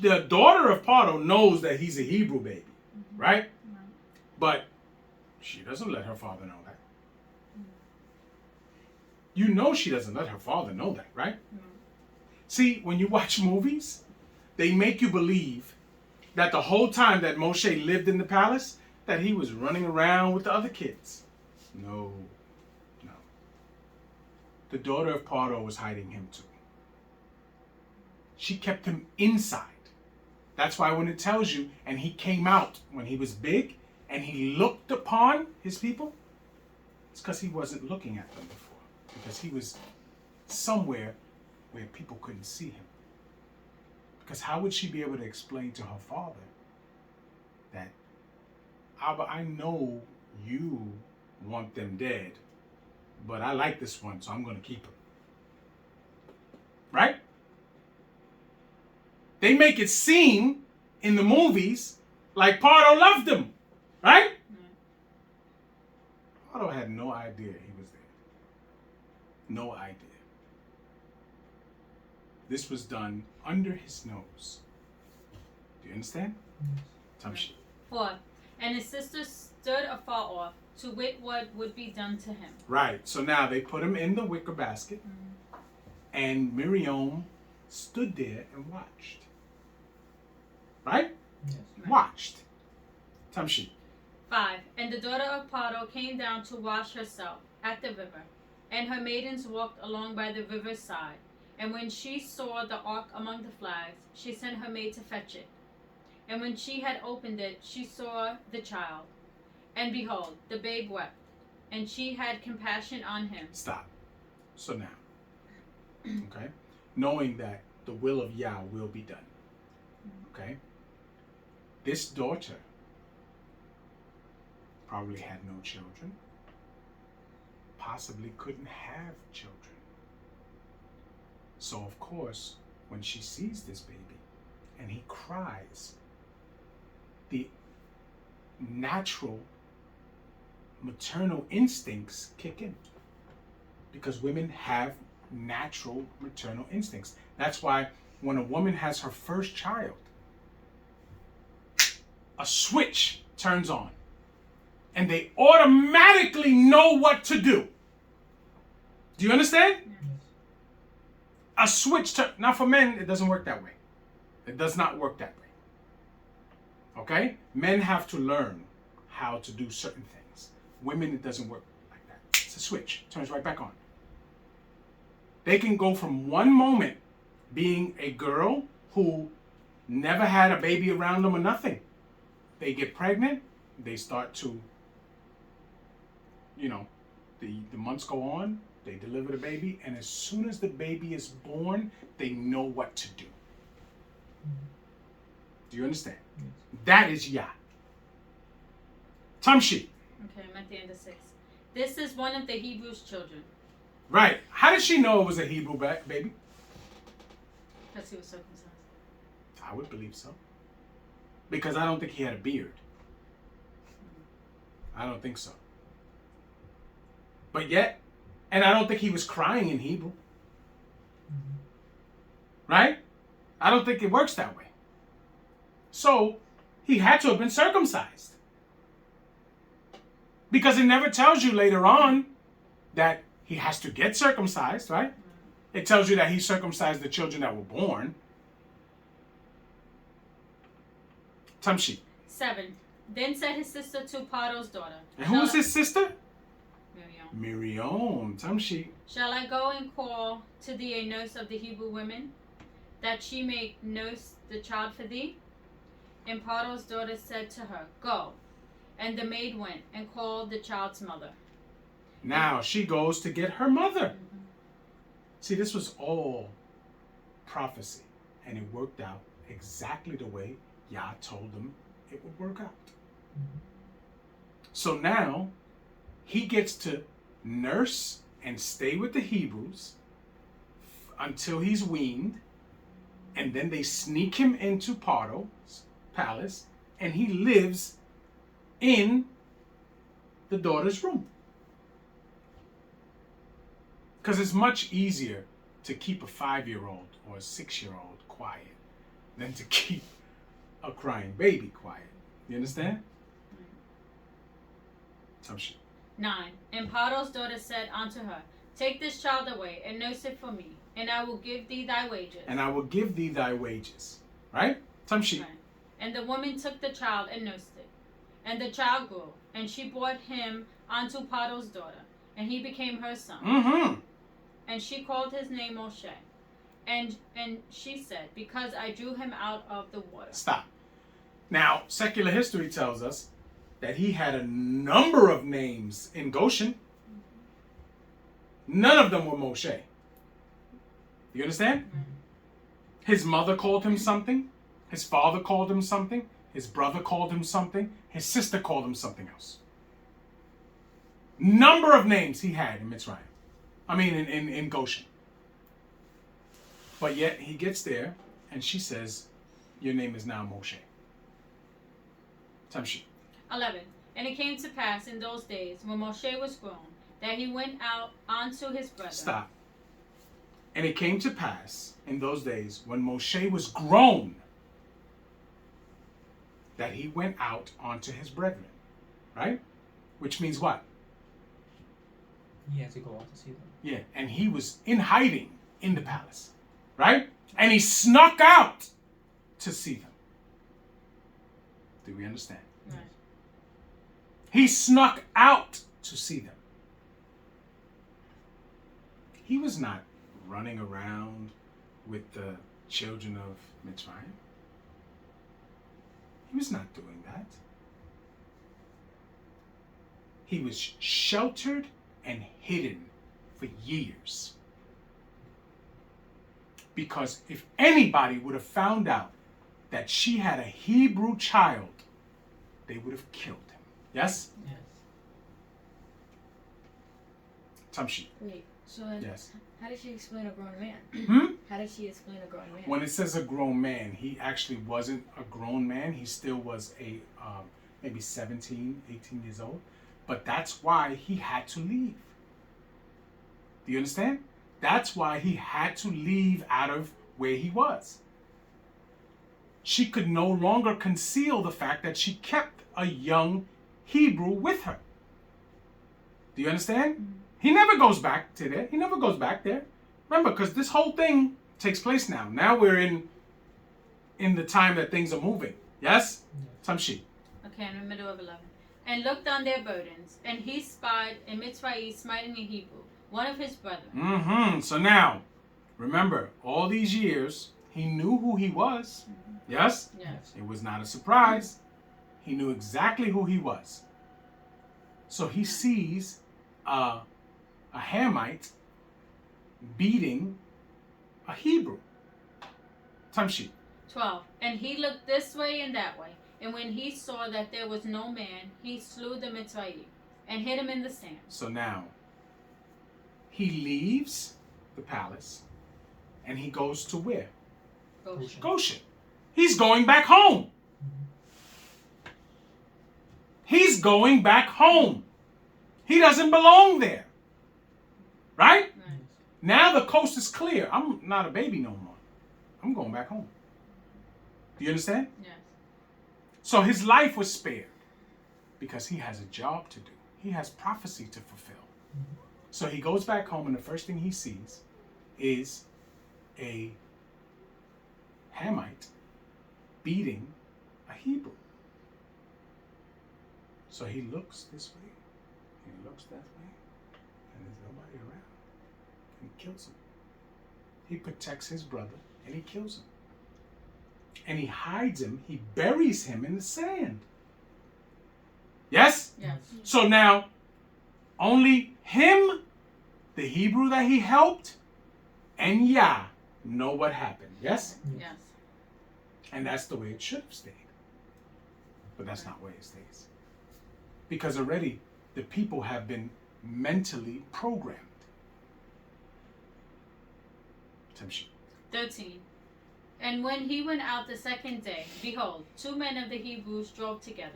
the daughter of Paro knows that he's a Hebrew baby, right? But she doesn't let her father know that. You know she doesn't let her father know that, right? See, when you watch movies, they make you believe that the whole time that Moshe lived in the palace, that he was running around with the other kids. No. The daughter of Paro was hiding him too. She kept him inside. That's why when it tells you, and he came out when he was big, and he looked upon his people, it's because he wasn't looking at them before. Because he was somewhere where people couldn't see him. Because how would she be able to explain to her father that, Abba, I know you want them dead, but I like this one, so I'm going to keep him. Right? They make it seem in the movies like Pardo loved him. Right? Pardo had no idea he was there. No idea. This was done under his nose. Do you understand? Tamshi.
4. And his sister stood afar off to wit what would be done to him.
Right. So now they put him in the wicker basket, and Miriam stood there and watched. Right?
Yes.
Watched. Tamshi.
5. And the daughter of Paro came down to wash herself at the river, and her maidens walked along by the river's side. And when she saw the ark among the flags, she sent her maid to fetch it. And when she had opened it, she saw the child. And behold, the babe wept, and she had compassion on him.
Stop. So now, okay, knowing that the will of Yah will be done, okay, this daughter probably had no children, possibly couldn't have children. So of course, when she sees this baby and he cries, the natural maternal instincts kick in, because women have natural maternal instincts. That's why when a woman has her first child, a switch turns on and they automatically know what to do. Do you understand? A switch now for men, it doesn't work that way. It does not work that way. Okay? Men have to learn how to do certain things. Women, it doesn't work like that. It's a switch. Turns right back on. They can go from one moment being a girl who never had a baby around them or nothing. They get pregnant, they start to, the months go on, they deliver the baby, and as soon as the baby is born, they know what to do. Do you understand?
Yes.
That is Yah. Tamshi.
Okay, I'm at the end of 6. This is one of the Hebrews' children.
Right. How did she know it was a Hebrew baby?
Because he was circumcised.
I would believe so. Because I don't think he had a beard. I don't think so. But yet, And I don't think he was crying in Hebrew. Right? I don't think it works that way. So he had to have been circumcised. Because it never tells you later on that he has to get circumcised, right? It tells you that he circumcised the children that were born. Tamshi.
7. Then said his sister to Paro's daughter.
And who was his sister?
Miriam.
Miriam. Tamshi.
Shall I go and call to thee a nurse of the Hebrew women, that she may nurse the child for thee? And Paro's daughter said to her, Go. And the maid went and called the child's mother.
Now she goes to get her mother. See, this was all prophecy. And it worked out exactly the way Yah told them it would work out. So now he gets to nurse and stay with the Hebrews until he's weaned. And then they sneak him into Paro's palace. And he lives in the daughter's room. Because it's much easier to keep a 5-year-old or a 6-year-old quiet than to keep a crying baby quiet. You understand? Tamshi.
9. And Paro's daughter said unto her, Take this child away and nurse it for me, and I will give thee thy wages.
And I will give thee thy wages. Right? Tamshi.
Right. And the woman took the child and nursed it. And the child grew, and she brought him unto Paro's daughter, and he became her son.
Mm-hmm.
And she called his name Moshe. And she said, Because I drew him out of the water.
Stop. Now, secular history tells us that he had a number of names in Goshen. None of them were Moshe. You understand? His mother called him something. His father called him something. His brother called him something. His sister called him something else. Number of names he had in Mitzrayim. I mean, in Goshen. But yet he gets there and she says, Your name is now Moshe. Tamshi.
11. And it came to pass in those days, when Moshe was grown, that he went out unto his brethren.
Stop. And it came to pass in those days, when Moshe was grown, that he went out unto his brethren. Right? Which means what?
He had to go out to see them.
Yeah, and he was in hiding in the palace. Right? And he snuck out to see them. Do we understand?
Right.
He snuck out to see them. He was not running around with the children of Mitzrayim. He was not doing that. He was sheltered and hidden for years. Because if anybody would have found out that she had a Hebrew child, they would have killed him. Yes?
Yes.
Tamshi.
Wait, so then
Yes.
how did she explain a grown man?
Hmm?
How did she explain a grown man?
When it says a grown man, he actually wasn't a grown man. He still was a maybe 17, 18 years old. But that's why he had to leave. Do you understand? That's why he had to leave out of where he was. She could no longer conceal the fact that she kept a young Hebrew with her. Do you understand? Mm-hmm. He never goes back to there. He never goes back there. Remember, because this whole thing takes place now. Now we're in the time that things are moving. Yes? Tamshi.
Okay, in the middle of 11. And looked on their burdens, and he spied in Mitzrayim smiting a Hebrew, one of his brethren.
Mm-hmm. So now, remember, all these years, he knew who he was. Mm-hmm. Yes?
Yes.
It was not a surprise. He knew exactly who he was. So he sees a Hamite beating a Hebrew. Tamshi.
12. And he looked this way and that way, and when he saw that there was no man, he slew the Mitzrayim and hid him in the sand.
So now, he leaves the palace and he goes to where?
Goshen.
Goshen. He's going back home. He's going back home. He doesn't belong there. Right?
Right.
Now the coast is clear. I'm not a baby no more. I'm going back home. Do you understand?
Yes.
So his life was spared because he has a job to do. He has prophecy to fulfill. So he goes back home, and the first thing he sees is a Hamite beating a Hebrew. So he looks this way, he looks that way, and there's nobody around. And he kills him. He protects his brother, and he kills him. And he hides him, he buries him in the sand. Yes?
Yes.
So now, only him, the Hebrew that he helped, and Yah know what happened. Yes?
Yes.
And that's the way it should have stayed. But that's not the way it stays. Because already the people have been mentally programmed.
13. And when he went out the second day, behold, 2 men of the Hebrews drove together.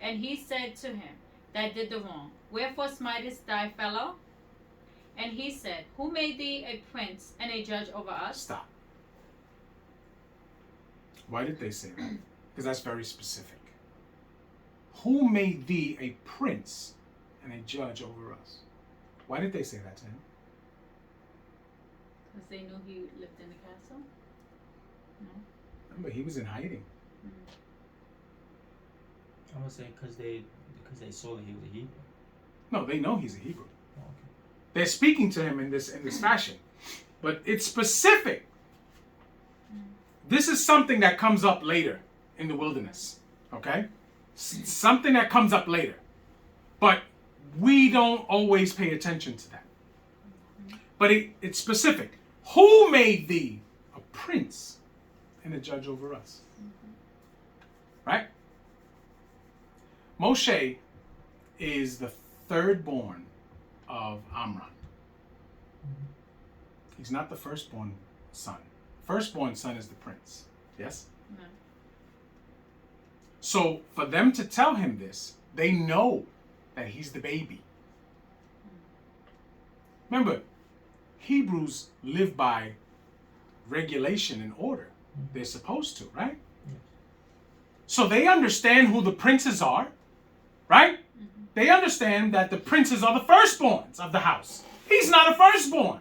And he said to him that did the wrong, Wherefore smitest thy fellow? And he said, Who made thee a prince and a judge over us?
Stop. Why did they say that? Because that's very specific. Who made thee a prince and a judge over us? Why did they say that to him?
Because they knew he lived in the castle? No?
Remember, he was in hiding.
I'm gonna say because they saw that he was a Hebrew.
No, they know he's a Hebrew.
Oh, okay.
They're speaking to him in this fashion. But it's specific. This is something that comes up later in the wilderness. Okay? Something that comes up later. But we don't always pay attention to that. But it's specific. Who made thee a prince and a judge over us? Right? Moshe is the third born of Amram. He's not the firstborn son. Firstborn son is the prince. Yes?
No.
So for them to tell him this, they know that he's the baby. Remember, Hebrews live by regulation and order. They're supposed to, right?
Yes.
So they understand who the princes are, right? They understand that the princes are the firstborns of the house. He's not a firstborn.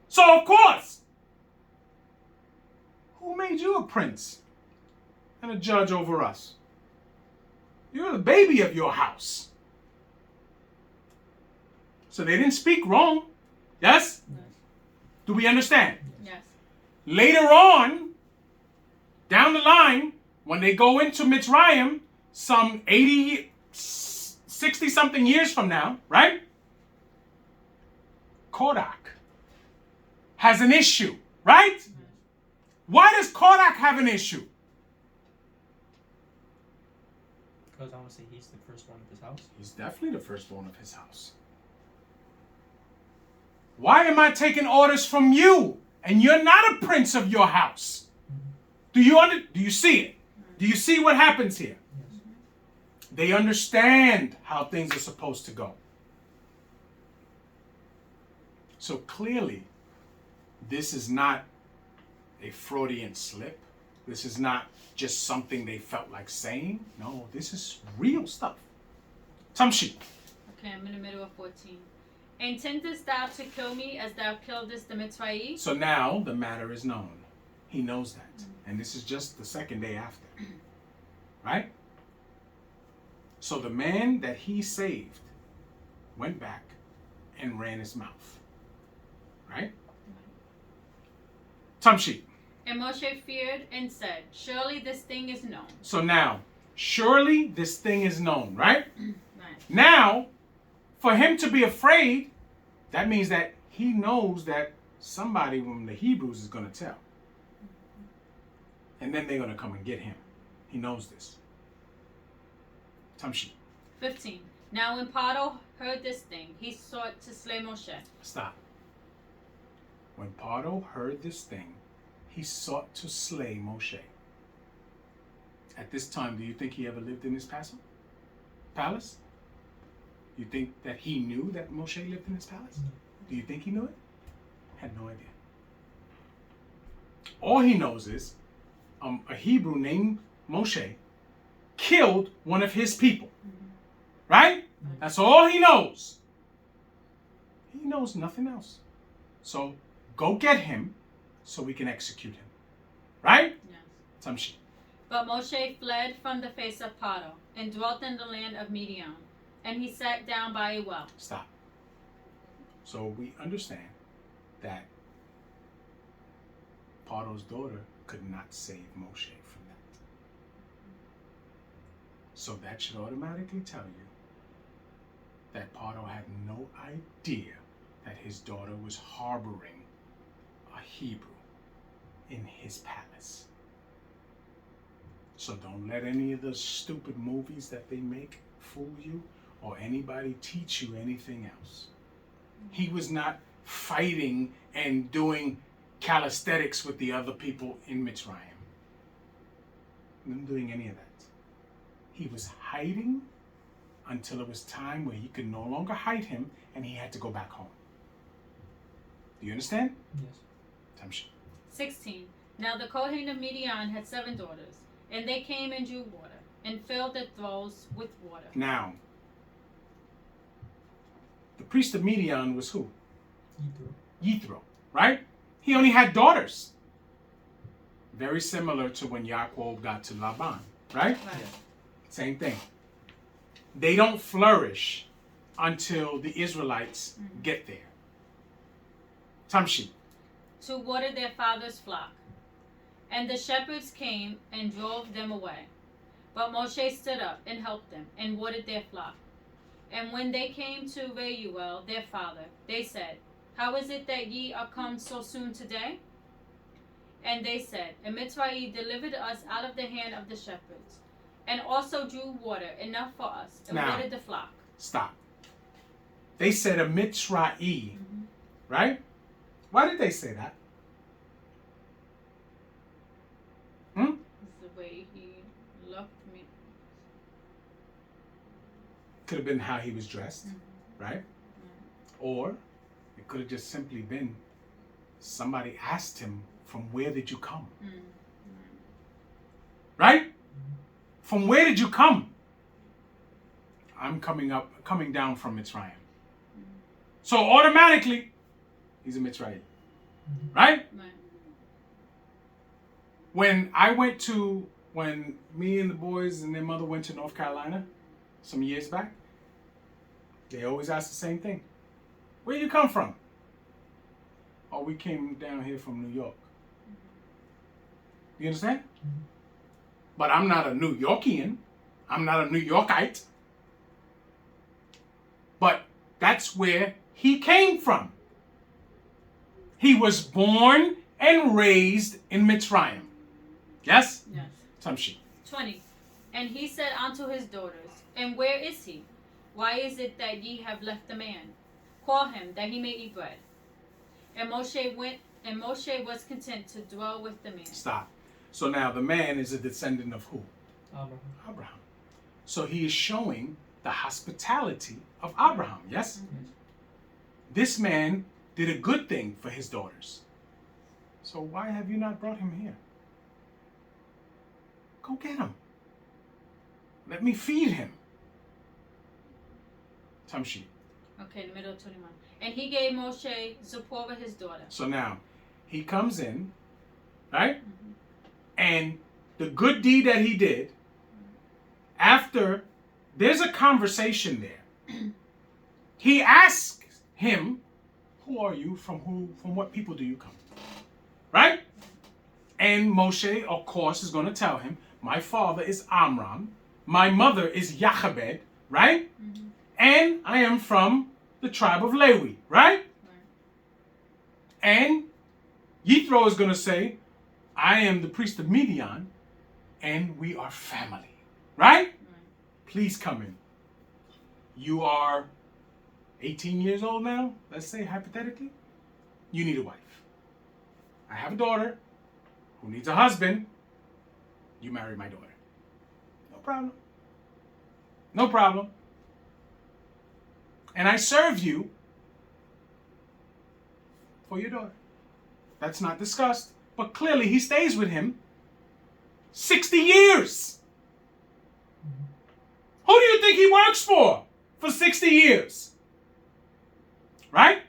So of course, who made you a prince and a judge over us? You're the baby of your house. So they didn't speak wrong. Yes?
Yes.
Do we understand?
Yes.
Later on, down the line, when they go into Mitzrayim, some 80, 60 something years from now, right? Kodak has an issue, right? Why does Kodak have an issue?
Because I want to say he's the first one of his house.
He's definitely the firstborn of his house. Why am I taking orders from you and you're not a prince of your house? Do you see it? Do you see what happens here?
Yes.
They understand how things are supposed to go. So clearly, this is not a Freudian slip. This is not just something they felt like saying. No, this is real stuff. Tamshi.
Okay, I'm in the middle of 14. Intendest thou to kill me as thou killedest the Mitzrayim?
So now the matter is known. He knows that. And this is just the second day after. Right? So the man that he saved went back and ran his mouth. Right? Tamshi.
And Moshe feared and said, Surely this thing is known.
So now, surely this thing is known, right?
Right.
Now, for him to be afraid, that means that he knows that somebody from the Hebrews is going to tell. And then they're going to come and get him. He knows this. Tamshi.
15. Now when Paro heard this thing, he sought to slay Moshe.
Stop. When Paro heard this thing, he sought to slay Moshe. At this time, do you think he ever lived in his palace? You think that he knew that Moshe lived in his palace? Do you think he knew it? Had no idea. All he knows is a Hebrew named Moshe killed one of his people. Right? That's all he knows. He knows nothing else. So go get him so we can execute him. Right?
Yes.
Tamshi.
But Moshe fled from the face of Paro and dwelt in the land of Midian. And he sat down by a well.
Stop. So we understand that Paro's daughter could not save Moshe from that. So that should automatically tell you that Paro had no idea that his daughter was harboring a Hebrew in his palace. So don't let any of the stupid movies that they make fool you or anybody teach you anything else. He was not fighting and doing calisthenics with the other people in Mitzrayim. He wasn't doing any of that. He was hiding until it was time where he could no longer hide him and he had to go back home. Do you understand?
Yes.
Tamshi.
16. Now the Kohen of Midian had 7 daughters, and they came and drew water, and filled their troughs with water.
Now, the priest of Midian was who? Yithro, right? He only had daughters. Very similar to when Yaakov got to Laban, right?
Right.
Same thing. They don't flourish until the Israelites get there. Tamshi.
To water their father's flock. And the shepherds came and drove them away. But Moshe stood up and helped them and watered their flock. And when they came to Reuel, their father, they said, How is it that ye are come so soon today? And they said, A Mitzrayim delivered us out of the hand of the shepherds, and also drew water enough for us, and
Now,
watered the flock.
Stop. They said a Mitzrayim, right? Why did they say that?
It's the way he looked me.
Could have been how he was dressed, right? Or it could have just simply been somebody asked him, from where did you come? Right? From where did you come? I'm coming down from Mitzrayim. So automatically, he's a Mitzrayim. Right?
Right.
When me and the boys and their mother went to North Carolina some years back, they always ask the same thing. Where you come from? Oh, we came down here from New York. You understand? But I'm not a New Yorkian. I'm not a New Yorkite. But that's where he came from. He was born and raised in Mitzrayim. Yes?
Yes.
Tamshi.
20. And he said unto his daughters, And where is he? Why is it that ye have left the man? Call him, that he may eat bread. And Moshe went, and Moshe was content to dwell with the man.
Stop. So now the man is a descendant of who?
Abraham.
So he is showing the hospitality of Abraham, yes? This man did a good thing for his daughters. So why have you not brought him here? Go get him. Let me feed him. Tamshi.
Okay, the middle of 21. And he gave Moshe Zipporah his daughter.
So now he comes in, right? And the good deed that he did, after there's a conversation there, he asks him, who are you? From what people do you come? Right? And Moshe, of course, is going to tell him, my father is Amram, my mother is Jochebed, right? And I am from the tribe of Lewi, right? And Yithro is going to say, I am the priest of Midian, and we are family, right? Please come in. You are 18 years old now, let's say hypothetically. You need a wife. I have a daughter who needs a husband. You marry my daughter. No problem. No problem. And I serve you for your daughter. That's not discussed. But clearly he stays with him 60 years. Who do you think he works for 60 years? Right?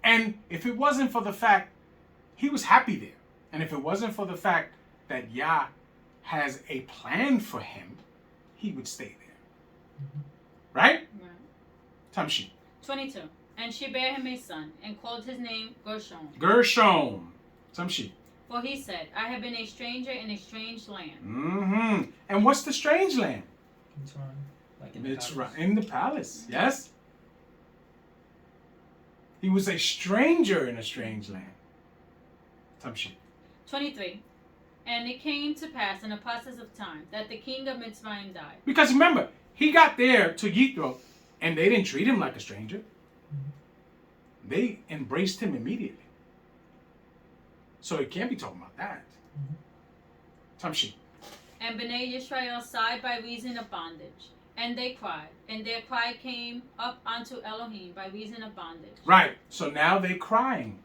And if it wasn't for the fact he was happy there, and if it wasn't for the fact that Yah has a plan for him, he would stay there. Right? Tamshi.
22. And she bare him a son, and called his name Gershom.
Gershom. Tamshi.
For he said, I have been a stranger in a strange land.
Mm-hmm. And what's the strange land?
Mitzrayim. Like in the
It's
palace.
in the palace. Yes? He was a stranger in a strange land. Tamshi.
23. And it came to pass in the process of time that the king of Mitzrayim died.
Because remember, he got there to Yithro, and they didn't treat him like a stranger. They embraced him immediately. So it can't be talking about that. Tamshi.
And Bnei Yisrael sighed by reason of bondage. And they cried. And their cry came up unto Elohim by reason of bondage.
Right. So now they're crying.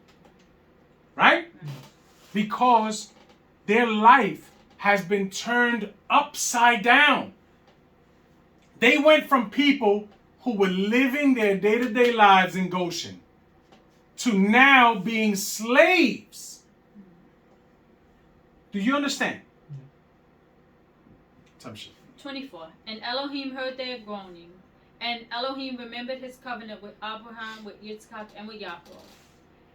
Right? Because their life has been turned upside down. They went from people who were living their day-to-day lives in Goshen to now being slaves. Do you understand? Tamshi.
24. And Elohim heard their groaning. And Elohim remembered his covenant with Abraham, with Yitzchak, and with Yaakov.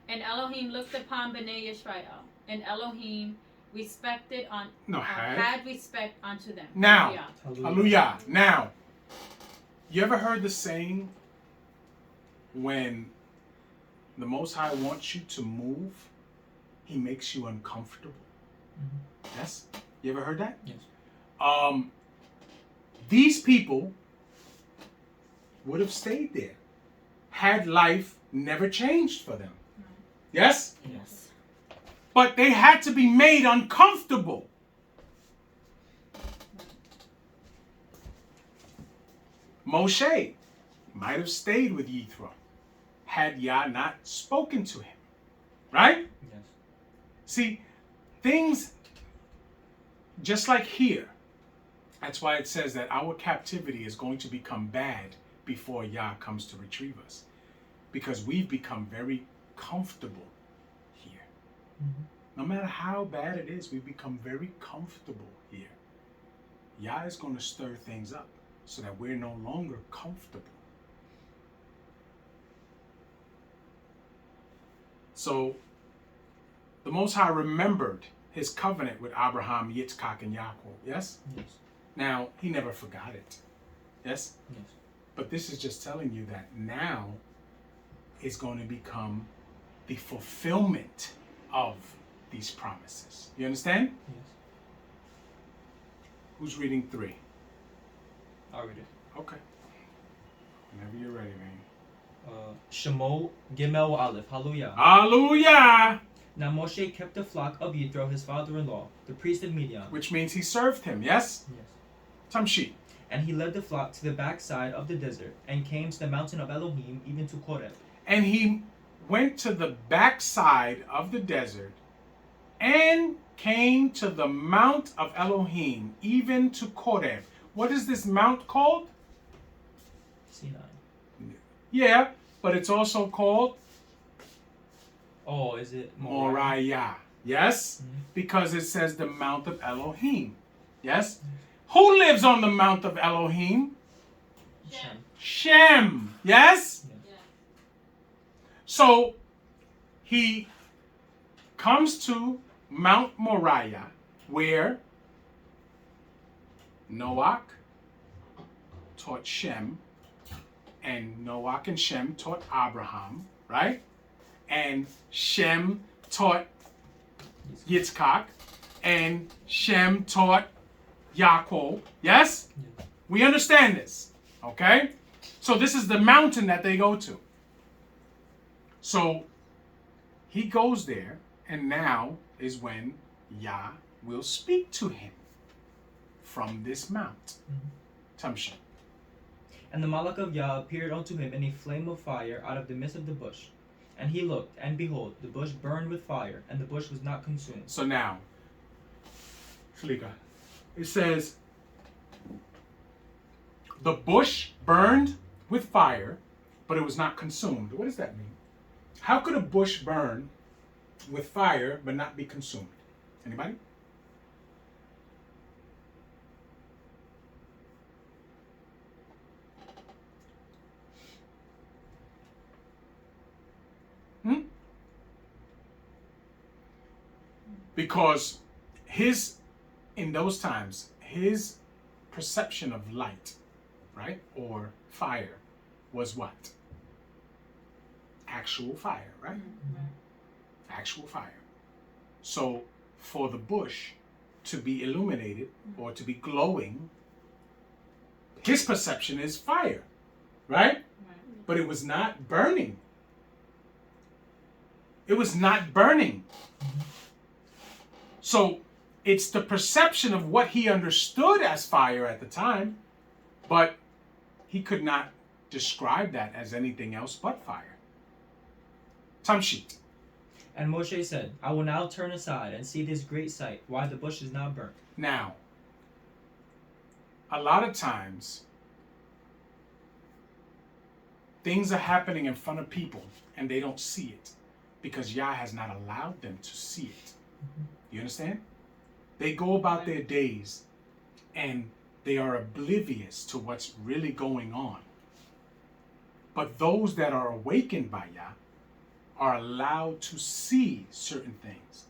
And Elohim looked upon Bnei Yisrael. And Elohim respected had respect unto them.
Now,
Hallelujah.
hallelujah. Now, you ever heard the saying, when the Most High wants you to move, he makes you uncomfortable? Yes? You ever heard that?
Yes.
These people would have stayed there had life never changed for them. Yes?
Yes.
But they had to be made uncomfortable. Moshe might have stayed with Yithro had Yah not spoken to him. Right?
Yes.
See, things just like here, that's why it says that our captivity is going to become bad before Yah comes to retrieve us. Because we've become very comfortable here. No matter how bad it is, we become very comfortable here. Yah is going to stir things up so that we're no longer comfortable. So, the Most High remembered his covenant with Abraham, Yitzchak, and Yaakov. Yes?
Yes.
Now, he never forgot it. Yes?
Yes.
But this is just telling you that now is going to become the fulfillment of these promises. You understand?
Yes.
Who's reading 3?
I'll read it.
Okay. Whenever you're ready, man.
Shemo Gimel Aleph. Hallelujah.
Hallelujah!
Now Moshe kept the flock of Yithro, his father-in-law, the priest of Midian.
Which means he served him, yes?
Yes.
Tamshi.
And he led the flock to the backside of the desert, and came to the mountain of Elohim, even to Koreb.
And he went to the backside of the desert and came to the mount of Elohim, even to Koreb. What is this mount called?
Sinai.
Yeah, but it's also called
Oh, is it
Moriah. Yes? Because it says the mount of Elohim. Yes?
Mm-hmm.
Who lives on the mount of Elohim?
Shem.
Shem. Yes?
Yes.
So he comes to Mount Moriah, where Noach taught Shem, and Noach and Shem taught Abraham, right? And Shem taught Yitzchak, and Shem taught Yaakov. Yes?
Yes.
We understand this, okay? So this is the mountain that they go to. So he goes there, and now is when Yah will speak to him from this mount. Tamshi.
And the Malach of Yah appeared unto him in a flame of fire out of the midst of the bush. And he looked, and behold, the bush burned with fire, and the bush was not consumed.
So now, Shalika, it says, the bush burned with fire, but it was not consumed. What does that mean? How could a bush burn with fire but not be consumed? Anybody? Because in those times, his perception of light, right, or fire was what? Actual fire, right? Actual fire. So for the bush to be illuminated or to be glowing, his perception is fire, right? But it was not burning. It was not burning. So it's the perception of what he understood as fire at the time, but he could not describe that as anything else but fire. Tamshit.
And Moshe said, I will now turn aside and see this great sight, why the bush is not burnt.
Now, a lot of times, things are happening in front of people and they don't see it because Yah has not allowed them to see it. You understand? They go about their days and they are oblivious to what's really going on. But those that are awakened by Yah are allowed to see certain things.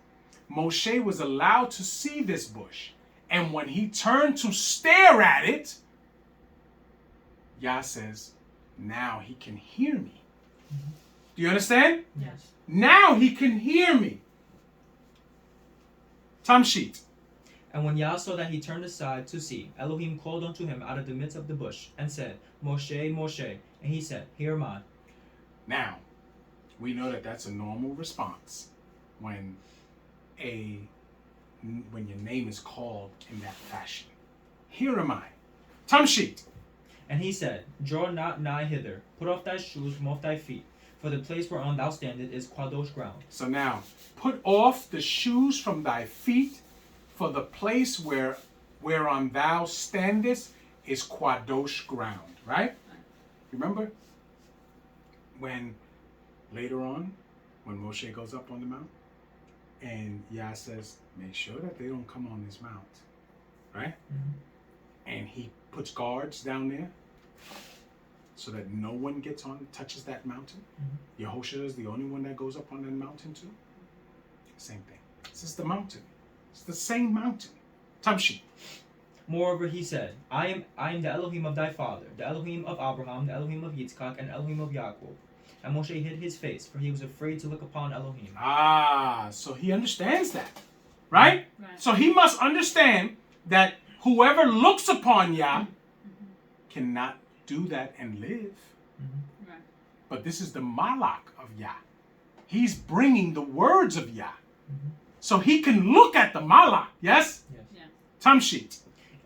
Moshe was allowed to see this bush. And when he turned to stare at it, Yah says, now he can hear me. Do you understand?
Yes.
Now he can hear me. Tamshit.
And when Yah saw that he turned aside to see, Elohim called unto him out of the midst of the bush, and said, Moshe, Moshe. And he said, Here am I.
Now, we know that that's a normal response when your name is called in that fashion. Here am I. Tamshit.
And he said, Draw not nigh hither, put off thy shoes from off thy feet, for the place whereon thou standest is Kadosh ground.
So now, put off the shoes from thy feet, for the place whereon thou standest is Kadosh ground. Right? Remember when later on, when Moshe goes up on the mount, and Yah says, make sure that they don't come on this mount. Right? And he puts guards down there so that no one touches that mountain. Yehoshua is the only one that goes up on that mountain too. Same thing. This is the mountain. It's the same mountain. Tamshi.
Moreover, he said, I am the Elohim of thy father, the Elohim of Abraham, the Elohim of Yitzchak, and Elohim of Yaakov. And Moshe hid his face, for he was afraid to look upon Elohim.
So he understands that. Right?
Right.
So he must understand that whoever looks upon Yah cannot do that and live.
Right.
But this is the Malach of Yah. He's bringing the words of Yah. So he can look at the Malach. Yes?
Yes.
Yeah.
Tamshit.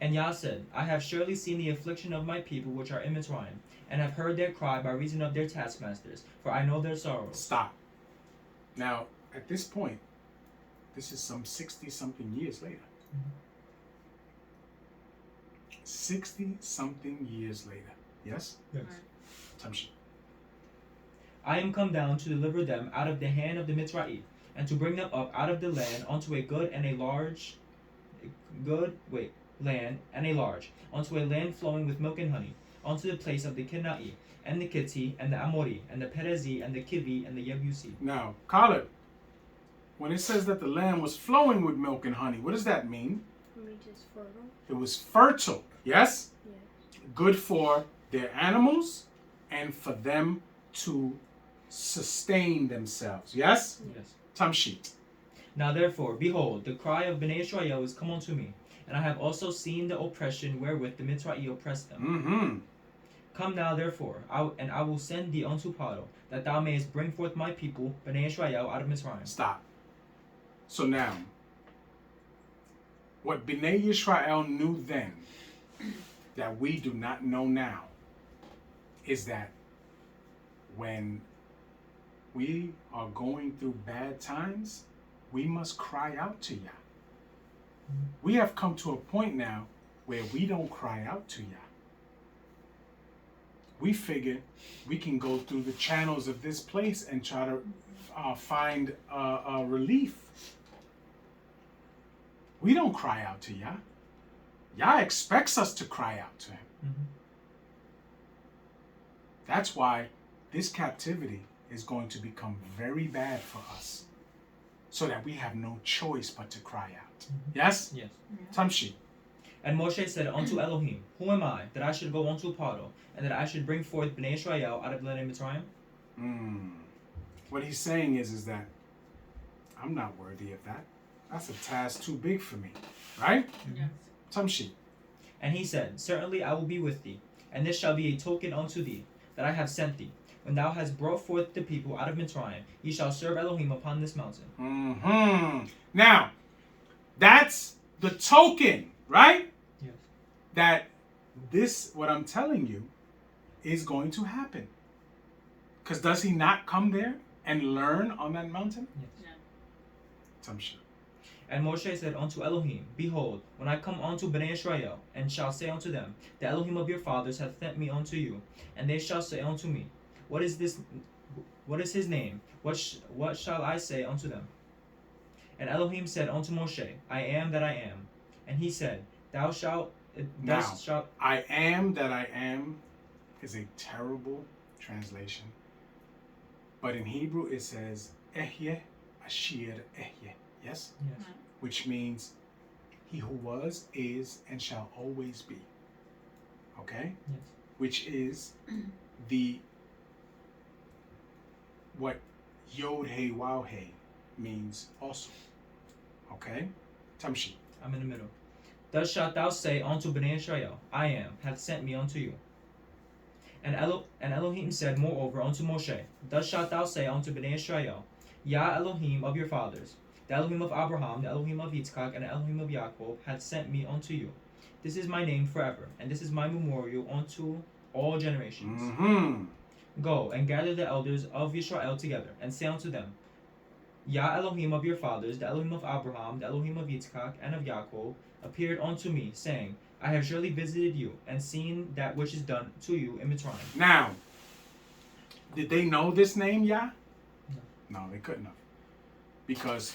And Yah said, I have surely seen the affliction of my people which are in Mitzrayim, and have heard their cry by reason of their taskmasters, for I know their sorrows.
Stop. Now, at this point, this is some 60-something years later. 60-something years later. Yes?
Yes.
Tamshit.
I am come down to deliver them out of the hand of the Mitzrayim, and to bring them up out of the land unto a unto a land flowing with milk and honey, unto the place of the Kenai, and the Kitti, and the Amori, and the Perizi, and the Kivi, and the Yebusi.
Now, Khaled, when it says that the land was flowing with milk and honey, what does that mean?
It means it's fertile.
It was fertile, yes?
Yeah.
Good for their animals and for them to sustain themselves, yes?
Yes.
Tamshit.
Now therefore, behold, the cry of Bnei Israel is come unto me, and I have also seen the oppression wherewith the Mitzrayim oppressed them. Come now therefore, I will send thee unto Paro, that thou mayest bring forth my people, Bnei Israel, out of Mitzrayim.
Stop. So now, what Bnei Yisrael knew then, that we do not know now, is that when we are going through bad times, we must cry out to Yah. We have come to a point now where we don't cry out to Yah. We figure we can go through the channels of this place and try to find relief. We don't cry out to Yah. Yah expects us to cry out to him.
Mhm.
That's why this captivity is going to become very bad for us, so that we have no choice but to cry out. Yes?
Yes.
Tamshi.
And Moshe said unto Elohim, Who am I, that I should go unto Paro, and that I should bring forth Bnei Israel out of the land of Mitzrayim?
What he's saying is that I'm not worthy of that. That's a task too big for me. Right?
Yes.
Tamshi.
And he said, Certainly I will be with thee, and this shall be a token unto thee, that I have sent thee. When thou hast brought forth the people out of Mitzrayim, ye shall serve Elohim upon this mountain.
Now, that's the token, right?
Yes.
That this, what I'm telling you, is going to happen. Because does he not come there and learn on that mountain?
Yes.
Tamshi.
And Moshe said unto Elohim, Behold, when I come unto Bnei Israel, and shall say unto them, The Elohim of your fathers hath sent me unto you, and they shall say unto me, What is this? What is his name? What shall I say unto them? And Elohim said unto Moshe, I am that I am. And he said, Thou shalt.
I am that I am is a terrible translation. But in Hebrew it says, Ehyeh Ashir Ehyeh. Yes?
Yes.
Which means he who was, is, and shall always be. Okay?
Yes.
Which is what Yod Hey Waw Hey means also. Okay? Tamshi.
I'm in the middle. Thus shalt thou say unto Bnei Israel, I am, hath sent me unto you. And Elohim said moreover unto Moshe, Thus shalt thou say unto Bnei Israel, Yah Elohim of your fathers, the Elohim of Abraham, the Elohim of Yitzchak, and the Elohim of Yaakov, hath sent me unto you. This is my name forever, and this is my memorial unto all generations. Go and gather the elders of Israel together, and say unto them, Yah Elohim of your fathers, the Elohim of Abraham, the Elohim of Yitzchak, and of Yaakov, appeared unto me, saying, I have surely visited you, and seen that which is done to you in Mitzrayim.
Now, did they know this name, Yah? No, they couldn't have. Because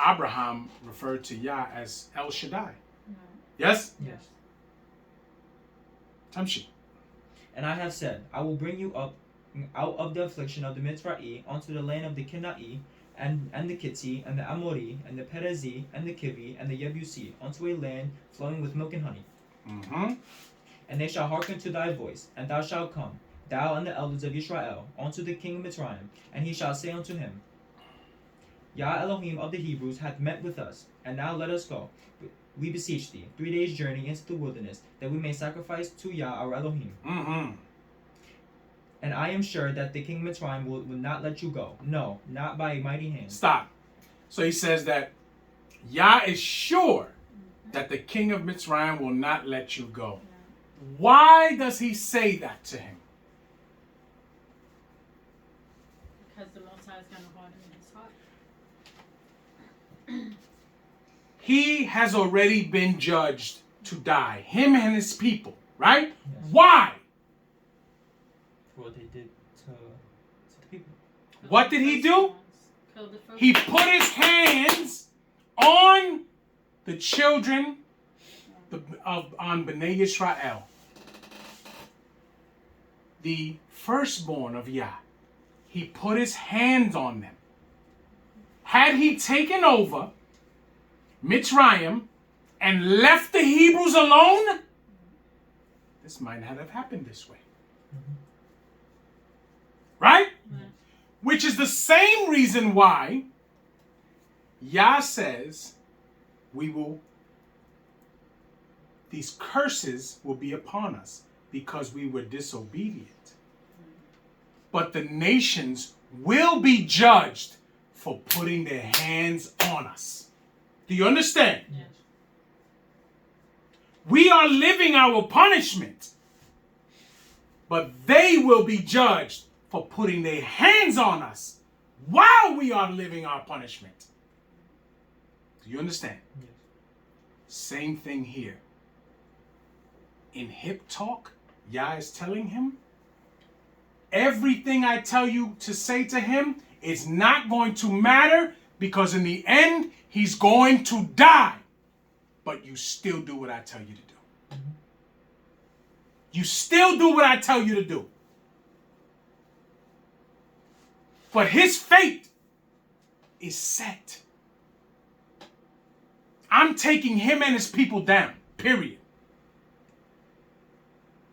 Abraham referred to Yah as El Shaddai. Yes?
Yes.
Tamshi.
And I have said, I will bring you up out of the affliction of the Mitzra'i unto the land of the Kenai, and the Kitzi, and the Amori, and the Perezi, and the Kivi, and the Yebusi, unto a land flowing with milk and honey. And they shall hearken to thy voice, and thou shalt come, thou and the elders of Israel, unto the king of Mitzrayim, and he shall say unto him, Yah Elohim of the Hebrews hath met with us, and now let us go, we beseech thee, 3 days' journey into the wilderness, that we may sacrifice to Yah our Elohim. And I am sure that the king of Mitzrayim will not let you go. No, not by a mighty hand.
Stop. So he says that Yah is sure that the king of Mitzrayim will not let you go. Why does he say that to him?
Because the Most High is going to harden his heart.
He has already been judged to die. Him and his people. Right?
Yes.
Why?
For what they did to the people.
What did he do?
Killed the first
He put his hands on the children on Bnei Yisrael. The firstborn of Yah. He put his hands on them. Had he taken over Mitzrayim and left the Hebrews alone, this might not have happened this way. Right? Which is the same reason why Yah says these curses will be upon us because we were disobedient. But the nations will be judged for putting their hands on us. Do you understand?
Yes.
We are living our punishment, but they will be judged for putting their hands on us while we are living our punishment. Do you understand?
Yes.
Same thing here. In hip talk, Yah is telling him, everything I tell you to say to him is not going to matter, because in the end, he's going to die. But you still do what I tell you to do. You still do what I tell you to do. But his fate is set. I'm taking him and his people down, period.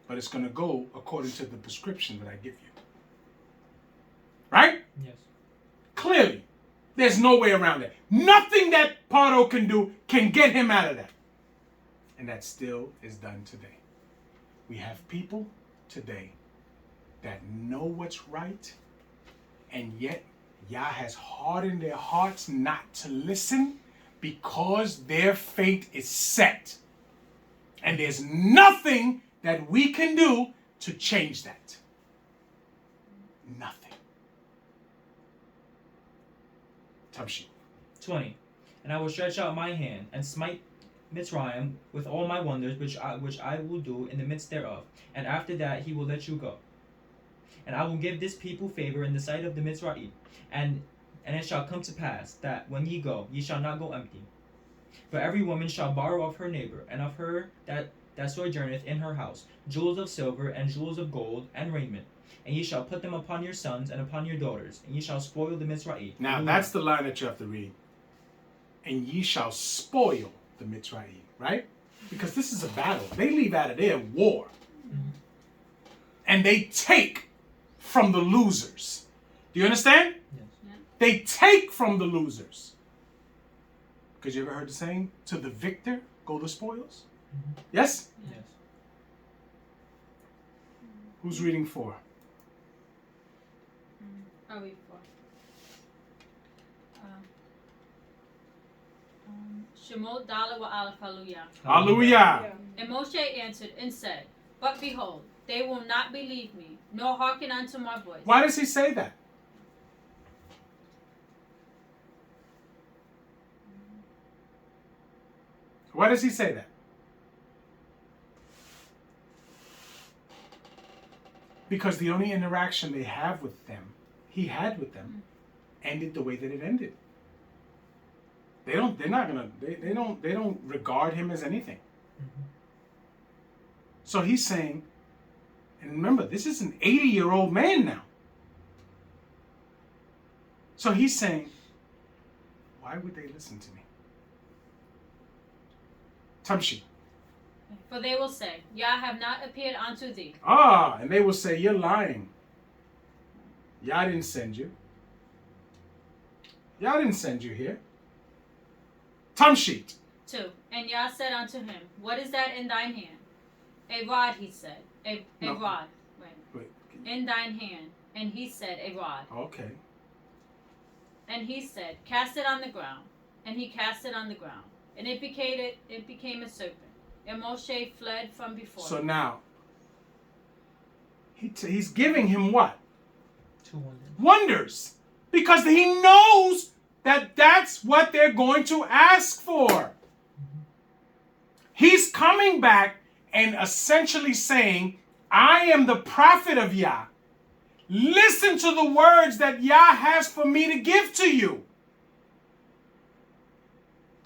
But it's going to go according to the prescription that I give you. Right?
Yes.
Clearly, there's no way around that. Nothing that Paro can do can get him out of that. And that still is done today. We have people today that know what's right, and yet Yah has hardened their hearts not to listen, because their fate is set. And there's nothing that we can do to change that. Nothing. Tamshi.
20. And I will stretch out my hand and smite Mitzrayim with all my wonders, which I will do in the midst thereof. And after that he will let you go. And I will give this people favor in the sight of the Mitzrayim. And it shall come to pass that when ye go, ye shall not go empty. But every woman shall borrow of her neighbor, and of her that sojourneth in her house, jewels of silver, and jewels of gold, and raiment. And ye shall put them upon your sons and upon your daughters, and ye shall spoil the Mitzrayim.
Now that's the line that you have to read. And ye shall spoil the Mitzrayim, right? Because this is a battle. They leave out of there war. And they take from the losers. Do you understand?
Yes.
Yeah.
They take from the losers. Because you ever heard the saying, to the victor go the spoils? Yes?
Yes.
Who's reading 4?
I'll read 4. Shemot Dala wa Aleph Hallelujah.
Hallelujah.
And Moshe answered and said, But behold, they will not believe me, nor hearken unto my voice.
Why does he say that? Why does he say that? Because the only interaction they have with them, he had with them, ended the way that it ended. They don't regard him as anything. So he's saying, and remember, this is an 80-year-old man now. So he's saying, why would they listen to me? Tamshi.
For they will say, Yah have not appeared unto thee.
And they will say, you're lying. Yah didn't send you. Yah didn't send you here. Tamshi.
2. And Yah said unto him, What is that in thine hand? A rod, he said. A
No.
rod.
Wait.
In thine hand. And he said, A rod.
Okay.
And he said, Cast it on the ground. And he cast it on the ground. And it became a serpent. And Moshe fled from before
So
him.
now, he's giving him what?
2 wonders.
Wonders. Because he knows that that's what they're going to ask for. He's coming back and essentially saying, I am the prophet of Yah. Listen to the words that Yah has for me to give to you.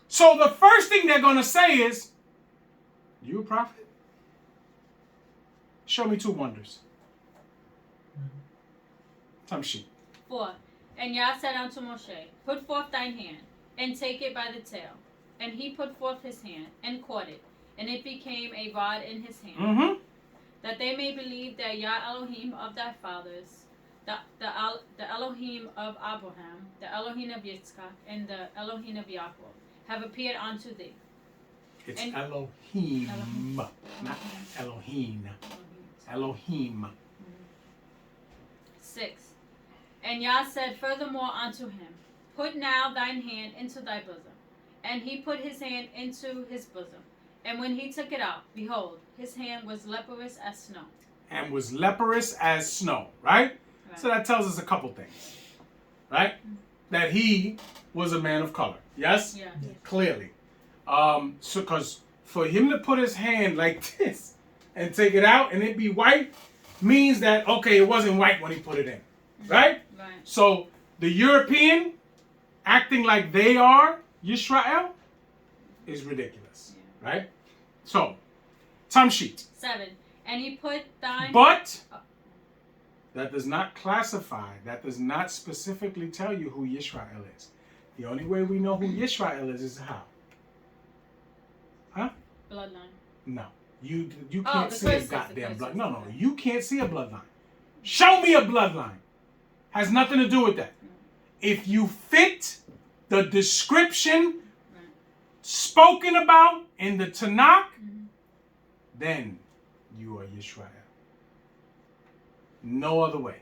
So the first thing they're going to say is, you a prophet? Show me 2 wonders. Tamshi.
4. And Yah said unto Moshe, Put forth thine hand, and take it by the tail. And he put forth his hand, and caught it, and it became a rod in his hand. That they may believe that Yah Elohim of thy fathers, the Elohim of Abraham, the Elohim of Yitzchak, and the Elohim of Yaakov, have appeared unto thee.
It's
And-
Elohim,
Elohim.
not Elohim. Elohim.
6. And Yah said furthermore unto him, Put now thine hand into thy bosom. And he put his hand into his bosom. And when he took it out, behold, his hand was leprous as snow.
And was leprous as snow, right?
Right.
So that tells us a couple things, right? That he was a man of color. Yes?
Yeah.
Clearly. So, because for him to put his hand like this and take it out and it be white means that, okay, it wasn't white when he put it in. Right?
Right.
So, the European acting like they are Yisrael is ridiculous. Right? So, Tamshit.
7. And he put thine.
But that does not classify, that does not specifically tell you who Yisrael is. The only way we know who Yisrael is how? Huh?
Bloodline.
No. You
Oh,
can't
the
see a
curses,
goddamn
the curses,
blood. No,
okay.
you can't see a bloodline. Show me a bloodline. Has nothing to do with that. If you fit the description spoken about in the Tanakh, then you are Yisrael. No other way.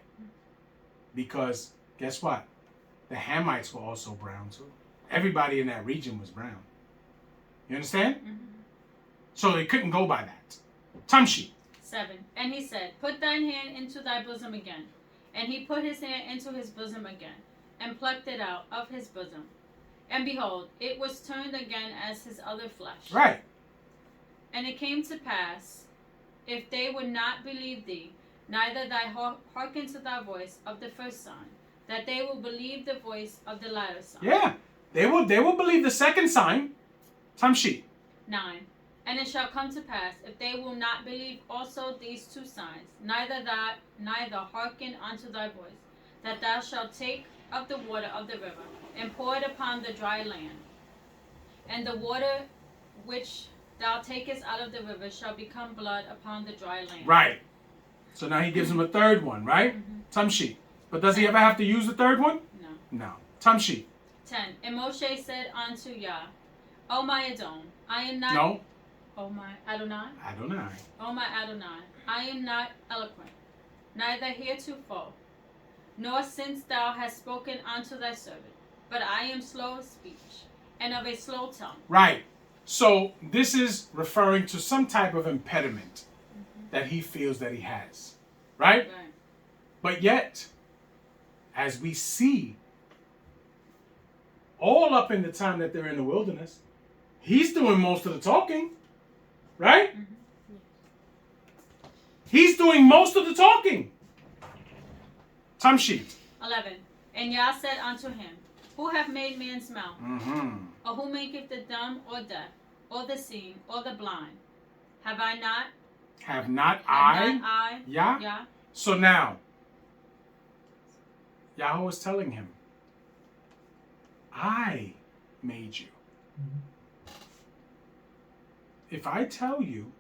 Because guess what? The Hamites were also brown too. Everybody in that region was brown. You understand? So they couldn't go by that. Tamshi.
7. And he said, Put thine hand into thy bosom again. And he put his hand into his bosom again, and plucked it out of his bosom. And behold, it was turned again as his other flesh.
Right.
And it came to pass, if they would not believe thee, neither thy hearken to thy voice of the first sign, that they will believe the voice of the latter sign.
Yeah. They will believe the second sign. Tamshi.
9. And it shall come to pass, if they will not believe also these two signs, neither hearken unto thy voice, that thou shalt take of the water of the river, and pour it upon the dry land. And the water which thou takest out of the river shall become blood upon the dry land.
Right. So now he gives him a third one, right? Tamshi. But does he ever have to use the third one?
No.
No. Tamshi.
10. And Moshe said unto Yah, O my Edom, I am not...
No.
O my Adonai?
Adonai.
O my Adonai, I am not eloquent, neither heretofore, nor since thou hast spoken unto thy servant, but I am slow of speech, and of a slow tongue.
Right. So this is referring to some type of impediment that he feels that he has. Right?
Right.
But yet, as we see, all up in the time that they're in the wilderness, he's doing most of the talking. Right? He's doing most of the talking. Tamshi.
11. And Yah said unto him, Who hath made man's mouth? Or who maketh the dumb or deaf, or the seeing, or the blind? Have I not?
Have not
Have not
I?
I?
Yeah?
Yah?
So now, Yahweh is telling him, I made you. If I tell you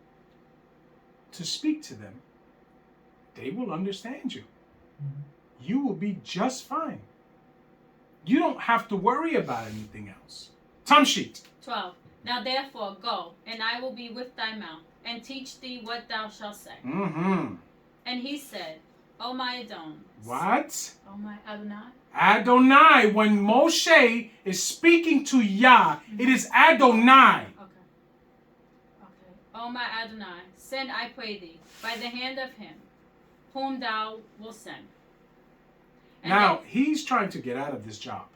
to speak to them, they will understand you. You will be just fine. You don't have to worry about anything else. Tamshit.
12. Now therefore go, and I will be with thy mouth, and teach thee what thou shalt say. And he said, O my Edom.
What?
O my Adonai.
Adonai. When Moshe is speaking to Yah, it is Adonai.
Okay. O my Adonai, send, I pray thee, by the hand of him, whom thou wilt send. And
Now,
then-
he's trying to get out of this job.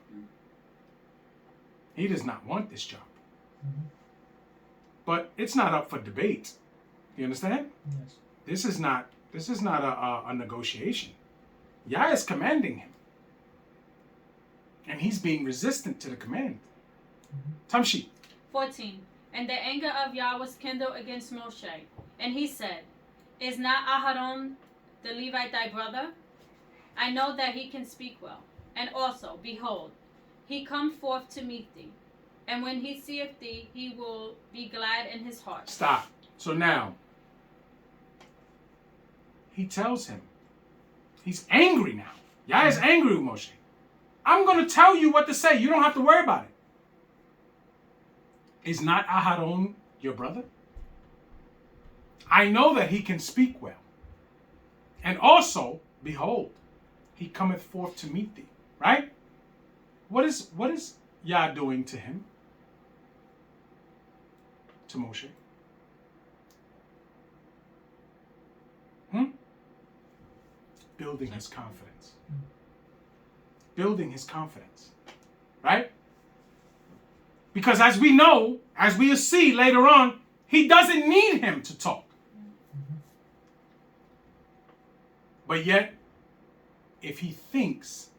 He does not want this job. But it's not up for debate. You understand?
Yes.
This is not a negotiation. Yah is commanding him. And he's being resistant to the command. Tamshi.
14. And the anger of Yah was kindled against Moshe. And he said, Is not Aharon the Levite thy brother? I know that he can speak well. And also, behold, he come forth to meet thee. And when he seeth thee, he will be glad in his heart.
Stop. So now, he tells him, he's angry now. Yah is angry with Moshe. I'm going to tell you what to say. You don't have to worry about it. Is not Aharon your brother? I know that he can speak well. And also, behold, he cometh forth to meet thee. Right? What is Yah doing to him? To Moshe? Building his confidence. building his confidence. Right? Because as we know, as we'll see later on, he doesn't need him to talk. But yet, if he thinks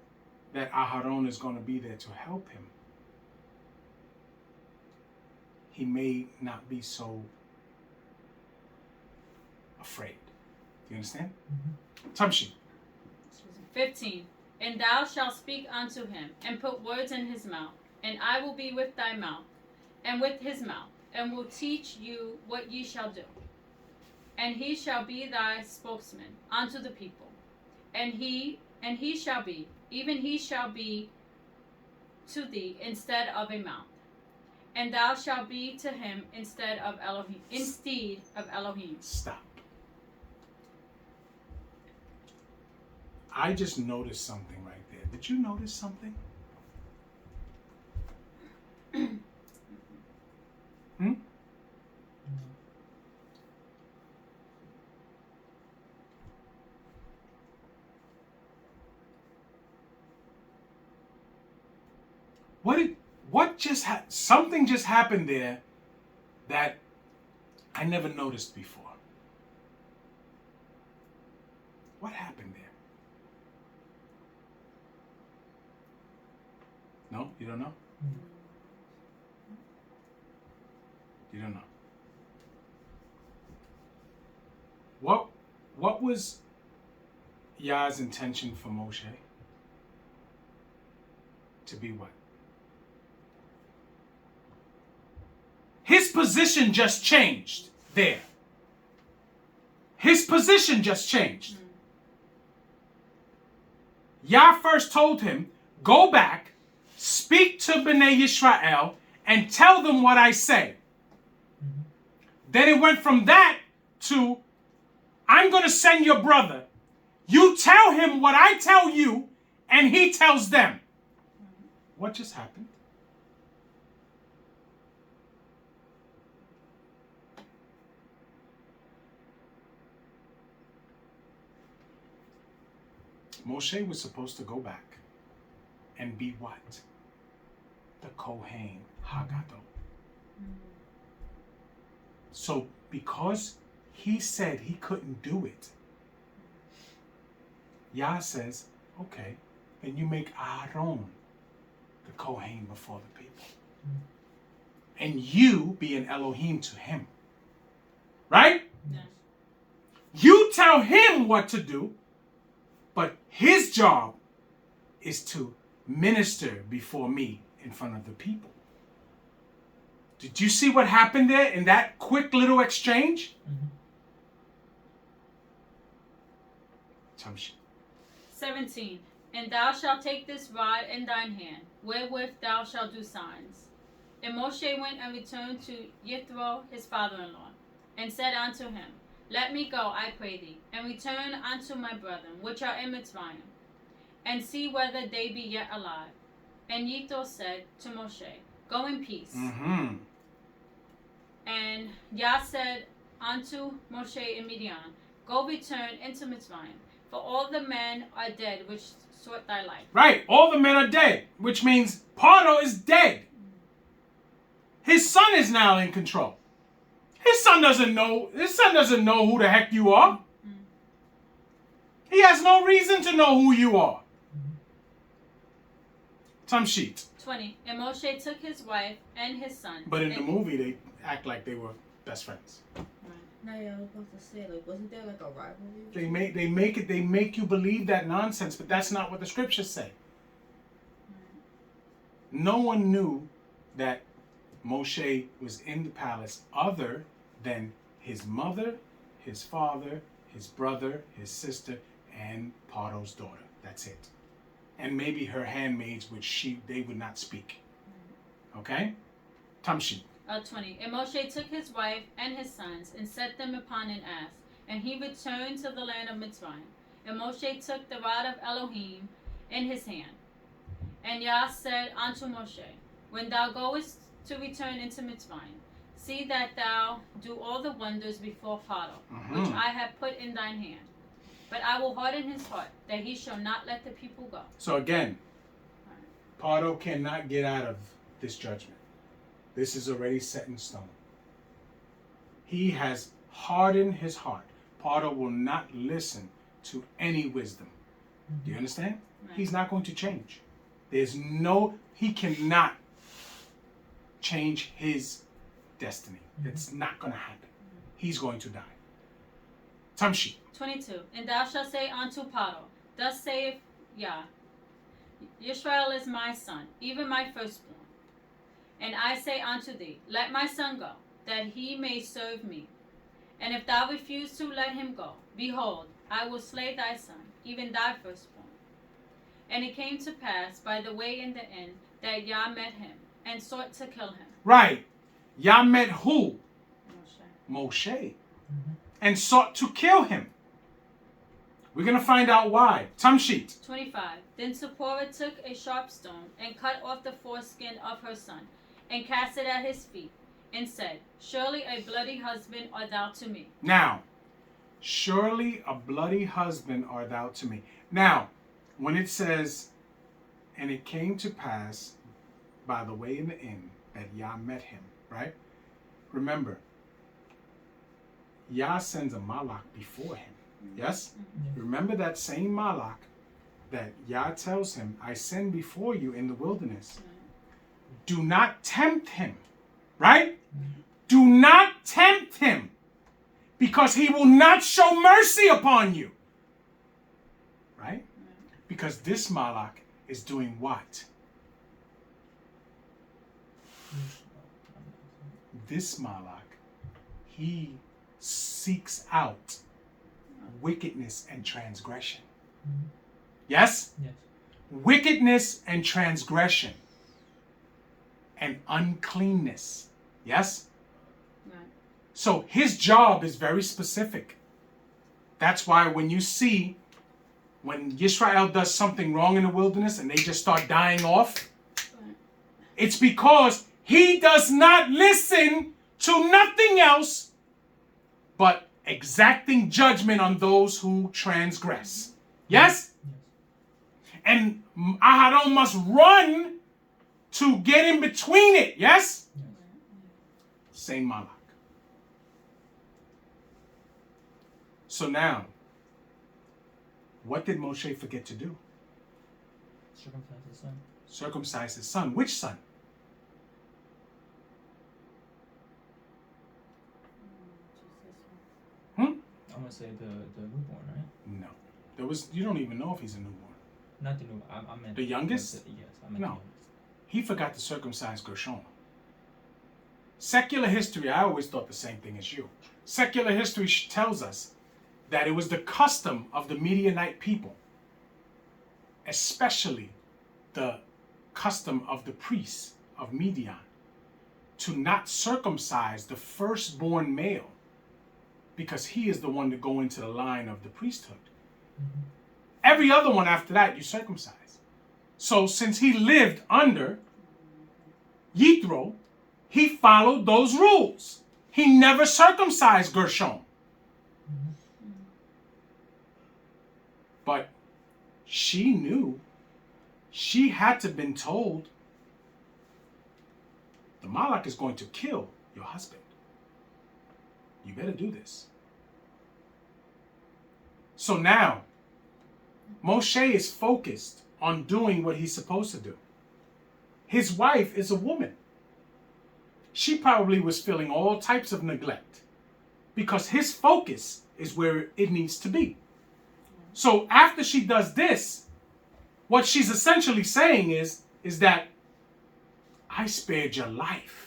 that Aharon is going to be there to help him, he may not be so afraid. Do you understand? Tamshi.
15. And thou shalt speak unto him, and put words in his mouth, and I will be with thy mouth, and with his mouth, and will teach you what ye shall do. And he shall be thy spokesman unto the people. And he shall be, even he shall be to thee instead of a mouth. And thou shalt be to him instead of Elohim.
Stop. I just noticed something right there. Did you notice something? Something just happened there that I never noticed before. What happened there? No? You don't know? You don't know. What was Yah's intention for Moshe? To be what? His position just changed there. His position just changed. Yah first told him, go back, speak to Bnei Yisrael, and tell them what I say. Then it went from that to, I'm going to send your brother. You tell him what I tell you, and he tells them. What just happened? Moshe was supposed to go back and be what? The Kohen Hagadol. So because he said he couldn't do it, Yah says, okay, then you make Aaron the Kohen before the people. And you be an Elohim to him. Right?
Yes.
You tell him what to do, but his job is to minister before me in front of the people. Did you see what happened there in that quick little exchange? Tamshi.
17. And thou shalt take this rod in thine hand, wherewith thou shalt do signs. And Moshe went and returned to Yithro his father-in-law, and said unto him, Let me go, I pray thee, and return unto my brethren, which are in Mitzrayim, and see whether they be yet alive. And Yithro said to Moshe, Go in peace. And Yah said unto Moshe in Midian, Go return into Mitzrayim, for all the men are dead which sought thy life.
Right, all the men are dead, which means Paro is dead. His son is now in control. His son doesn't know who the heck you are. He has no reason to know who you are. Tamshit.
20. And Moshe took his wife and his son.
But in the movie, they act like they were best friends.
No, yeah, I was about to say, like, wasn't there like a rivalry?
They make you believe that nonsense, but that's not what the scriptures say. No one knew that Moshe was in the palace other than his mother, his father, his brother, his sister, and Paro's daughter. That's it. And maybe her handmaids, which they would not speak. Okay? Tamshi.
20. And Moshe took his wife and his sons, and set them upon an ass, and he returned to the land of Mitzrayim. And Moshe took the rod of Elohim in his hand. And Yah said unto Moshe, When thou goest to return into Mitzrayim, see that thou do all the wonders before Pharaoh, which I have put in thine hand. But I will harden his heart, that he shall not let the people go.
So again, Pardo cannot get out of this judgment. This is already set in stone. He has hardened his heart. Pardo will not listen to any wisdom. Do you understand?
Right.
He's not going to change. He cannot change his destiny. It's not going to happen. He's going to die. Tamshi.
22. And thou shalt say unto Paro, Thus saith Yah, Israel is my son, even my firstborn. And I say unto thee, Let my son go, that he may serve me. And if thou refuse to let him go, behold, I will slay thy son, even thy firstborn. And it came to pass by the way in the inn that Yah met him, and sought to kill him.
Right. Yah met who?
Moshe.
Moshe. And sought to kill him. We're going to find out why. Tamshit.
25. Then Zipporah took a sharp stone, and cut off the foreskin of her son, and cast it at his feet, and said, Surely a bloody husband art thou to me.
Now, surely a bloody husband art thou to me. Now, when it says, and it came to pass by the way in the inn that Yah met him, right? Remember, Yah sends a malach before him. Yes? Remember that same malach that Yah tells him, I send before you in the wilderness. Do not tempt him. Right? Do not tempt him, because he will not show mercy upon you. Right? Because this malach is doing what? This malach, he seeks out wickedness and transgression. Yes?
Yes.
Wickedness and transgression and uncleanness. Yes?
Right.
So his job is very specific. That's why when you see when Israel does something wrong in the wilderness and they just start dying off, it's because he does not listen to nothing else but exacting judgment on those who transgress. Yes? And Aharon must run to get in between it. Yes? Same malach. So now, what did Moshe forget to do?
Circumcise his son.
Circumcise his son. Which son?
I'm gonna say the newborn, right?
No. You don't even know if he's a newborn.
Not the new. I meant
The youngest?
Yes, I meant
No.
the youngest.
He forgot to circumcise Gershon. Secular history, I always thought the same thing as you. Secular history tells us that it was the custom of the Midianite people, especially the custom of the priests of Midian, to not circumcise the firstborn male, because he is the one to go into the line of the priesthood. Every other one after that, you circumcise. So since he lived under Yithro, he followed those rules. He never circumcised Gershon. But she knew, she had to have been told, the malach is going to kill your husband. You better do this. So now, Moshe is focused on doing what he's supposed to do. His wife is a woman. She probably was feeling all types of neglect because his focus is where it needs to be. So after she does this, what she's essentially saying is that I spared your life.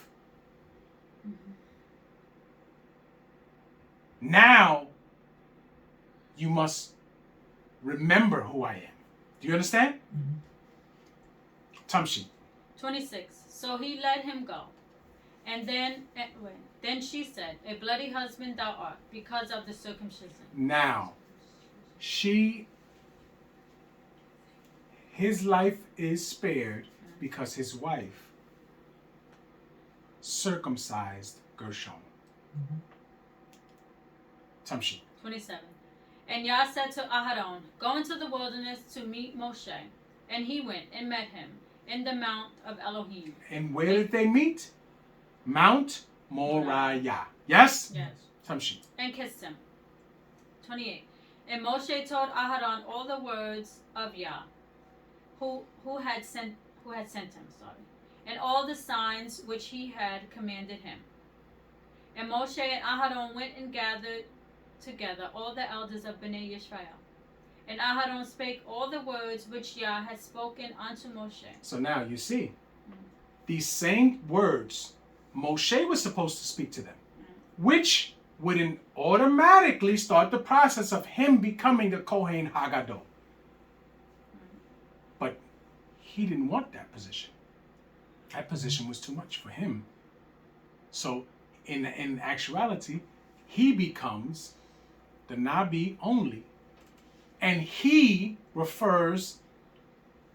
Now you must remember who I am. Do you understand? Tamshi.
26. So he let him go. And then she said, A bloody husband thou art, because of the circumcision.
Now, his life is spared because his wife circumcised Gershon. Tamshi.
27. And Yah said to Aharon, Go into the wilderness to meet Moshe. And he went and met him, in the mount of Elohim.
And where did they meet? Mount Moriah. Yes?
Yes.
Tamshi.
And kissed him. 28. And Moshe told Aharon all the words of Yah, who had sent him, and all the signs which he had commanded him. And Moshe and Aharon went and gathered together all the elders of Bnei Yisrael. And Aharon spake all the words which Yah had spoken unto Moshe.
So now you see, these same words Moshe was supposed to speak to them, which would automatically start the process of him becoming the Kohen Hagadol. But he didn't want that position. That position was too much for him. So in actuality, he becomes the Nabi only. And he refers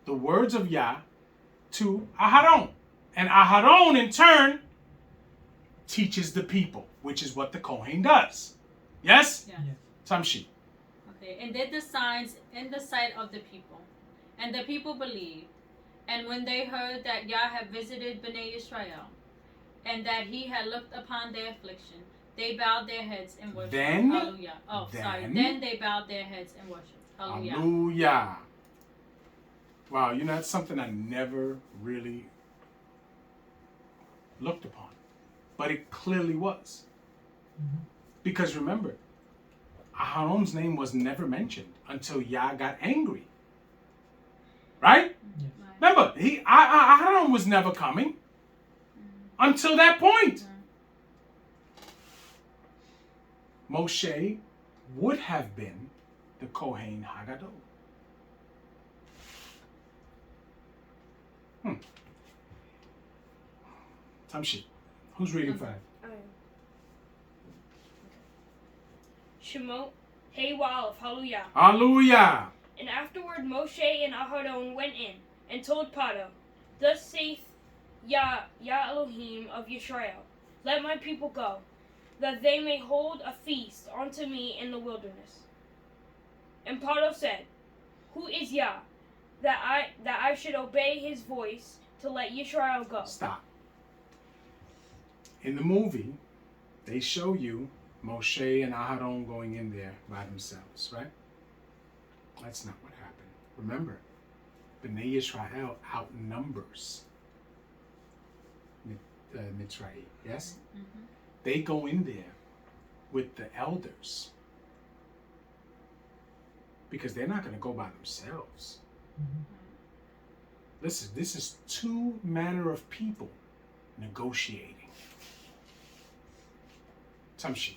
the words of Yah to Aharon. And Aharon, in turn, teaches the people, which is what the Kohen does. Yes?
Yes.
Tamshi.
Okay. And did the signs in the sight of the people. And the people believed. And when they heard that Yah had visited Bnei Yisrael, and that he had looked upon their affliction, they bowed their heads and worshipped.
Then?
Hallelujah. Oh, sorry. Then they bowed their heads and worshipped. Hallelujah.
Hallelujah. Wow, you know, that's something I never really looked upon. But it clearly was. Because remember, Aharon's name was never mentioned until Yah got angry. Right? Remember, Aharon was never coming until that point. Moshe would have been the Kohen Hagadol. Tamshi. Who's reading 5?
Shemot, Hey Wa'alef, Hallelujah.
Hallelujah.
And afterward Moshe and Aharon went in, and told Paro, Thus saith Yah Elohim of Yisrael, Let my people go, that they may hold a feast unto me in the wilderness. And Paro said, Who is Yah, that I should obey his voice to let Yisrael go?
Stop. In the movie, they show you Moshe and Aharon going in there by themselves, right? That's not what happened. Remember, Bnei Yisrael outnumbers Mitzrayim, yes? They go in there with the elders because they're not going to go by themselves. Listen, this is two manner of people negotiating. Tamshi.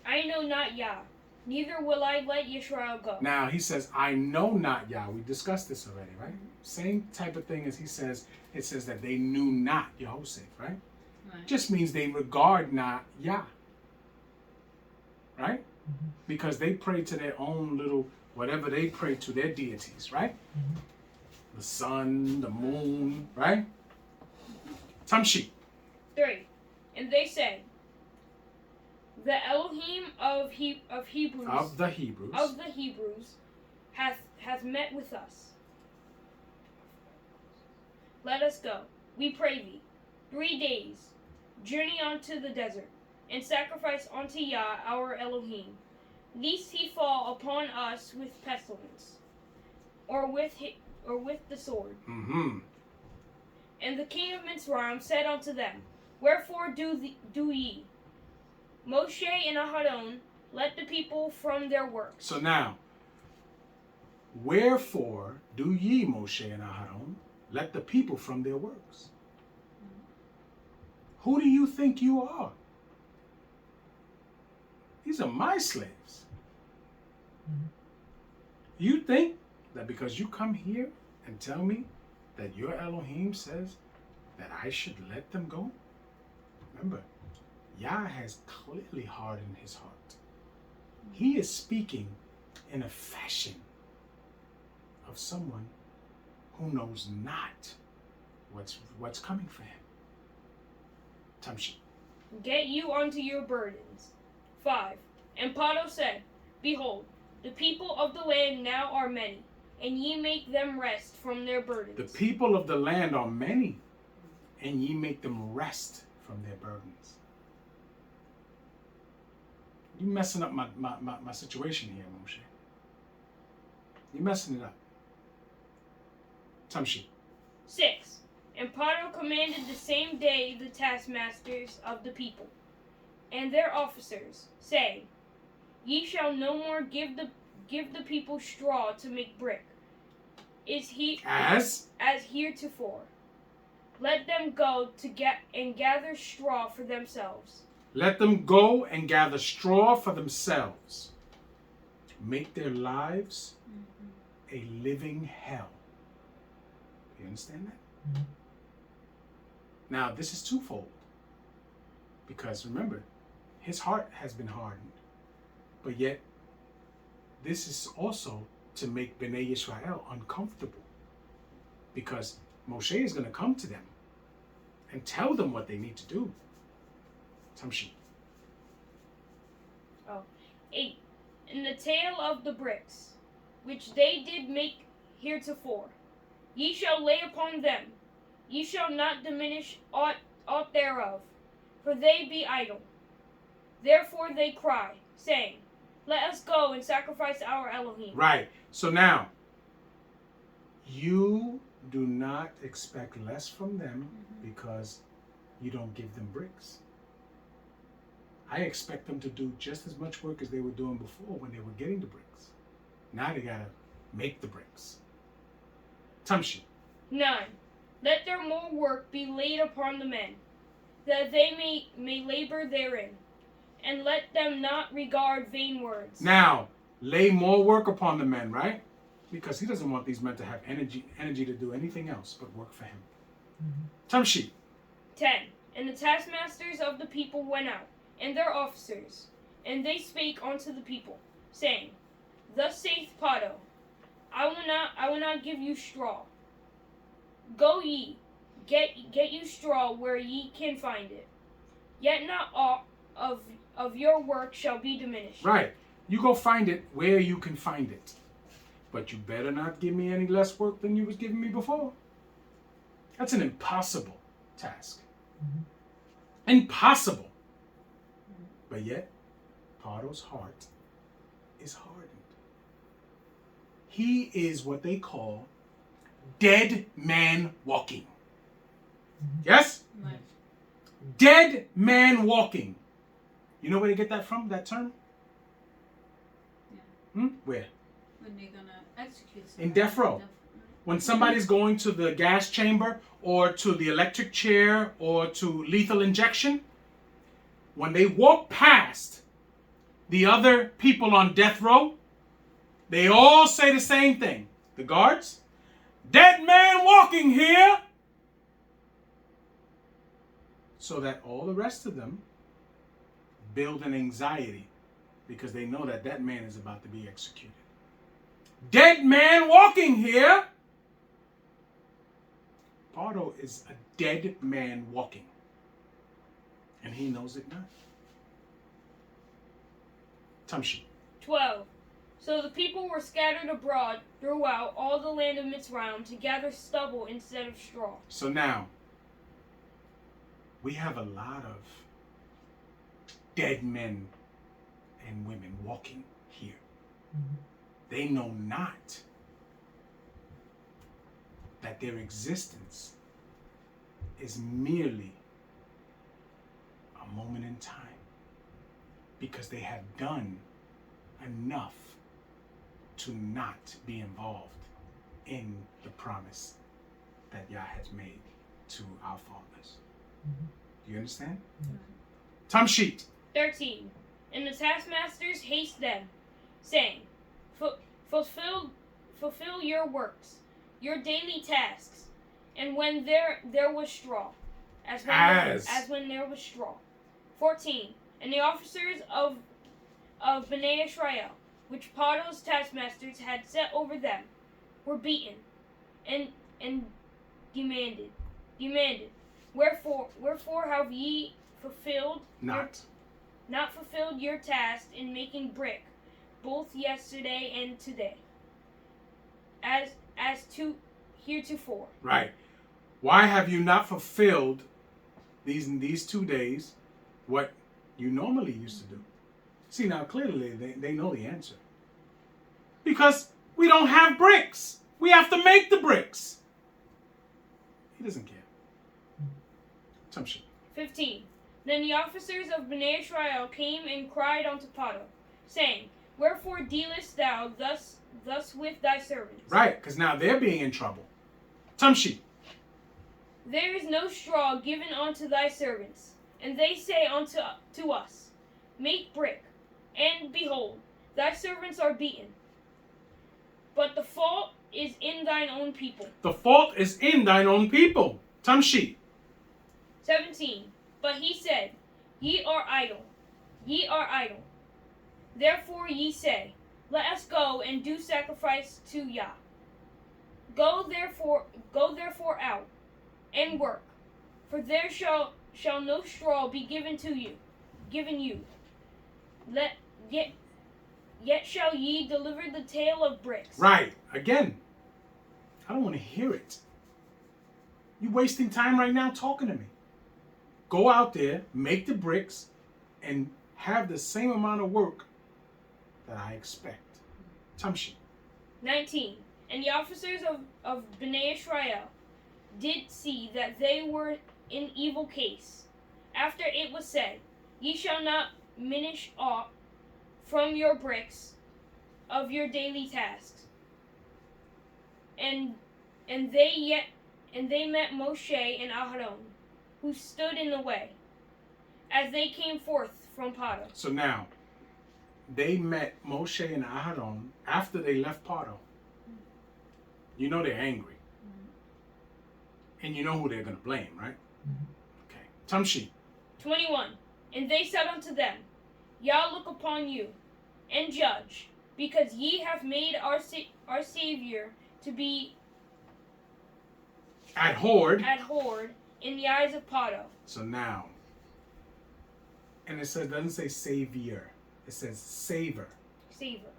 I know not Yah, neither will I let Yisrael go.
Now he says, I know not Yah. We discussed this already, right? Same type of thing as he says, it says that they knew not Yehoseph, right? Just means they regard not Yah. Right? Because they pray to their own little, whatever they pray to, their deities, right? The sun, the moon, right? Tamshi.
3. And they said, The Elohim of Hebrews
Of the Hebrews.
hath met with us. Let us go, we pray thee, 3 days, journey unto the desert, and sacrifice unto Yah our Elohim, lest he fall upon us with pestilence, or with the sword. And the king of Mitzrayim said unto them, Wherefore do ye? Moshe and Aharon let the people from their works.
So now, wherefore do ye, Moshe and Aharon, let the people from their works? Who do you think you are? These are my slaves. You think that because you come here and tell me that your Elohim says that I should let them go? Remember, Yah has clearly hardened his heart. He is speaking in a fashion of someone who knows not what's coming for him. Tamshi.
Get you unto your burdens. 5. And Paro said, Behold, the people of the land now are many, and ye make them rest from their burdens.
The people of the land are many, and ye make them rest from their burdens. You messing up my situation here, Moshe. You messing it up. Tamshi.
6. And Paro commanded the same day the taskmasters of the people and their officers, saying, Ye shall no more give the people straw to make brick. As heretofore. Let them go to gather straw for themselves.
Let them go and gather straw for themselves. Make their lives a living hell. You understand that?
Mhm.
Now, this is twofold. Because remember, his heart has been hardened. But yet, this is also to make Bnei Yisrael uncomfortable. Because Moshe is going to come to them and tell them what they need to do. Tamshi.
8. In the tale of the bricks, which they did make heretofore, ye shall lay upon them. Ye shall not diminish aught thereof, for they be idle. Therefore they cry, saying, Let us go and sacrifice our Elohim.
Right. So now, you do not expect less from them because you don't give them bricks. I expect them to do just as much work as they were doing before when they were getting the bricks. Now they gotta make the bricks. Tamshi.
9. Let their more work be laid upon the men, that they may labor therein, and let them not regard vain words.
Now, lay more work upon the men, right? Because he doesn't want these men to have energy to do anything else but work for him. Tamshi.
10. And the taskmasters of the people went out, and their officers, and they spake unto the people, saying, Thus saith Paro, I will not give you straw. Go ye, get you straw where ye can find it. Yet not aught of your work shall be diminished.
Right. You go find it where you can find it. But you better not give me any less work than you was giving me before. That's an impossible task. Impossible. But yet, Paro's heart is hardened. He is what they call dead man walking. Yes?
Right.
Dead man walking. You know where they get that from, that term?
Yeah.
Where?
When they're gonna execute
In
somebody.
death row. When somebody's going to the gas chamber or to the electric chair or to lethal injection, when they walk past the other people on death row, they all say the same thing. The guards, dead man walking here. So that all the rest of them build an anxiety because they know that that man is about to be executed. Dead man walking here. Paro is a dead man walking. And he knows it not. Tamshi.
12. So the people were scattered abroad throughout all the land of Mitzrayim to gather stubble instead of straw.
So now, we have a lot of dead men and women walking here. They know not that their existence is merely a moment in time because they have done enough to not be involved in the promise that Yah has made to our fathers. Do you understand? Tamshit.
13. And the taskmasters haste them, saying, Fulfill your works, your daily tasks, and when there was straw, as when there was straw. 14. And the officers of Bnei Israel, which Paro's taskmasters had set over them, were beaten, and demanded, Wherefore have ye not fulfilled your task in making brick, both yesterday and today? as to heretofore.
Right. Why have you not fulfilled these 2 days what you normally used to do? See, now clearly they know the answer. Because we don't have bricks. We have to make the bricks. He doesn't care. Some shit.
15. Then the officers of Bnei Israel came and cried unto Paro, saying, Wherefore dealest thou thus with thy servants?
Right, because now they're being in trouble. Tumshi.
There is no straw given unto thy servants. And they say unto us, Make brick. And behold, thy servants are beaten. But the fault is in thine own people.
The fault is in thine own people. Tumshi.
17. But he said, Ye are idle. Ye are idle. Therefore ye say, Let us go and do sacrifice to Yah. Go therefore out and work, for there shall no straw be given you. Yet shall ye deliver the tale of bricks.
Right. Again, I don't want to hear it. You're wasting time right now talking to me. Go out there, make the bricks, and have the same amount of work that I expect. Tumshi.
19. And the officers of Bnei Israel did see that they were in evil case. After it was said, Ye shall not minish aught from your bricks of your daily tasks. And they met Moshe and Aharon, who stood in the way, as they came forth from Paro.
So now, they met Moshe and Aharon after they left Paro. You know they're angry. And you know who they're going to blame, right? Okay. Tumshi.
21. And they said unto them, Yah look upon you, and judge, because ye have made our Savior to be
Abhorred
in the eyes of Paro.
So now, and it doesn't say savior, it says savor.
Savor.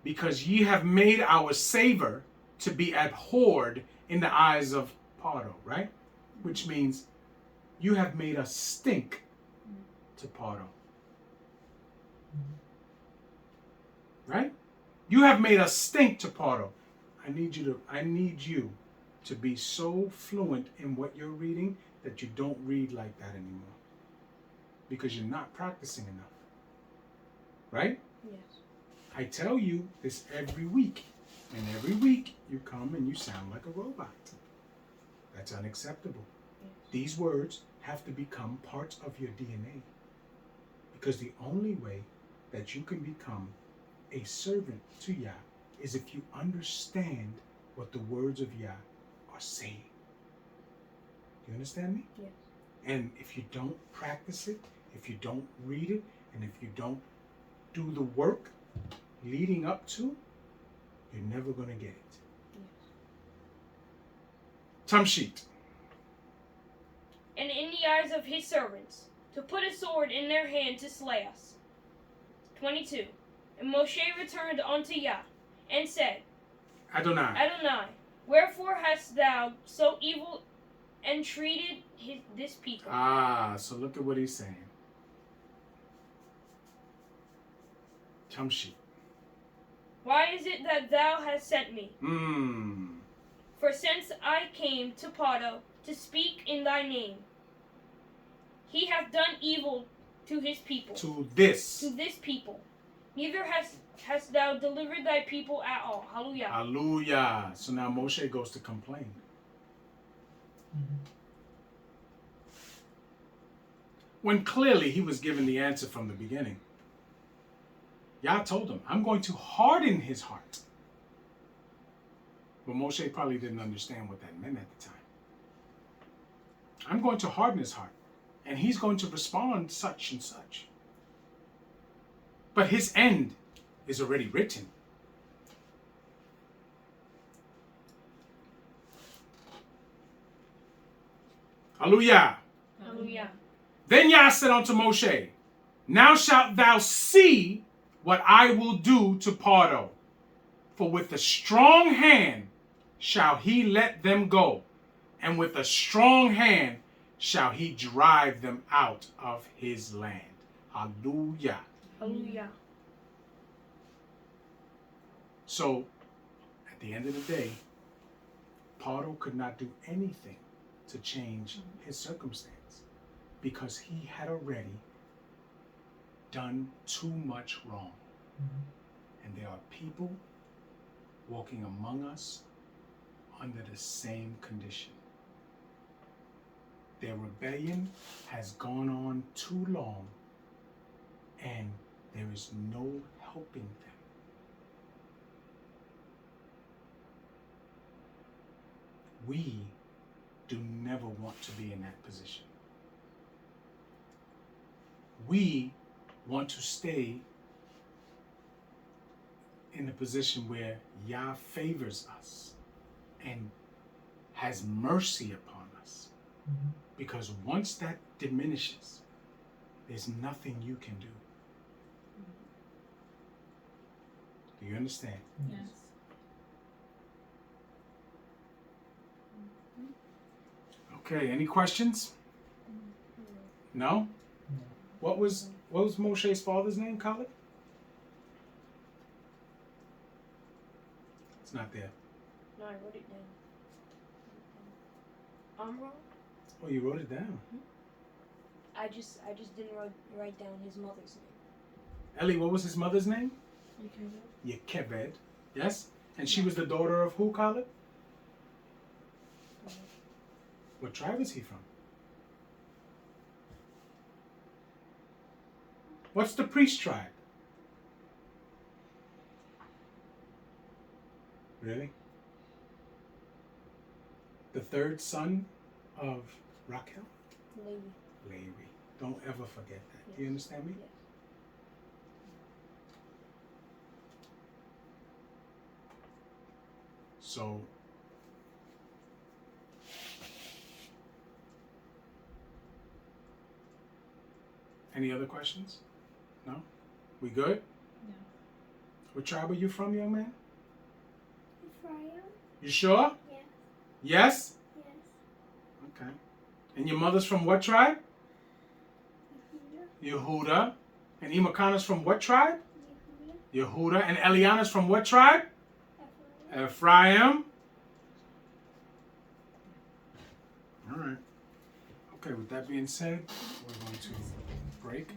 Because ye have made our savor to be abhorred in the eyes of Paro, right? Which means you have made us stink to Paro. Right? You have made us stink to Paro. I need you to be so fluent in what you're reading that you don't read like that anymore. Because you're not practicing enough. Right?
Yes.
I tell you this every week. And every week you come and you sound like a robot. That's unacceptable.
Yes.
These words have to become parts of your DNA. Because the only way that you can become a servant to Yah is if you understand what the words of Yah are saying. You understand me?
Yes.
And if you don't practice it, if you don't read it, and if you don't do the work leading up to, you're never going to get it.
Yes.
Tumshit.
And in the eyes of his servants, to put a sword in their hand to slay us. 22. And Moshe returned unto Yah, and said, Adonai, wherefore hast thou so evil entreated this people?
So look at what he's saying. Tumshi.
Why is it that thou hast sent me? For since I came to Paro to speak in thy name, he hath done evil to his people.
To this
people. Neither hast thou delivered thy people at all. Hallelujah.
Hallelujah. So now Moshe goes to complain. When clearly he was given the answer from the beginning. Yah told him, I'm going to harden his heart. But Moshe probably didn't understand what that meant at the time. I'm going to harden his heart. And he's going to respond such and such. But his end is already written. Hallelujah.
Hallelujah.
Then Yah said unto Moshe, Now shalt thou see what I will do to Paro. For with a strong hand shall he let them go, and with a strong hand shall he drive them out of his land. Hallelujah.
Hallelujah.
So, at the end of the day, Paro could not do anything to change his circumstance because he had already done too much wrong. And there are people walking among us under the same condition. Their rebellion has gone on too long, and there is no helping them. We do never want to be in that position. We want to stay in a position where Yah favors us and has mercy upon us. Because once that diminishes, there's nothing you can do. Do you understand?
Yes.
Okay, any questions? No? What was Moshe's father's name, Khaled? It's not there.
No, I wrote it down. Amram?
Oh, you wrote it down.
I just didn't write down his mother's name.
Ellie, what was his mother's name?
Okay.
Yekebed. Yes? And she was the daughter of who, Khaled? What tribe is he from? What's the priest tribe? Really? The third son of Rachel?
Levi.
Levi. Don't ever forget that. Do you understand me?
Yes.
So, any other questions? No? We good?
Yeah.
What tribe are you from, young man?
Ephraim?
You sure?
Yes.
Yes?
Yes.
Okay. And your mother's from what tribe?
Yehuda?
Yehuda. And Imakana's from what tribe?
Yehuda?
Yehuda. And Eliana's from what tribe?
Ephraim?
Ephraim. All right. Okay, with that being said, we're going to break.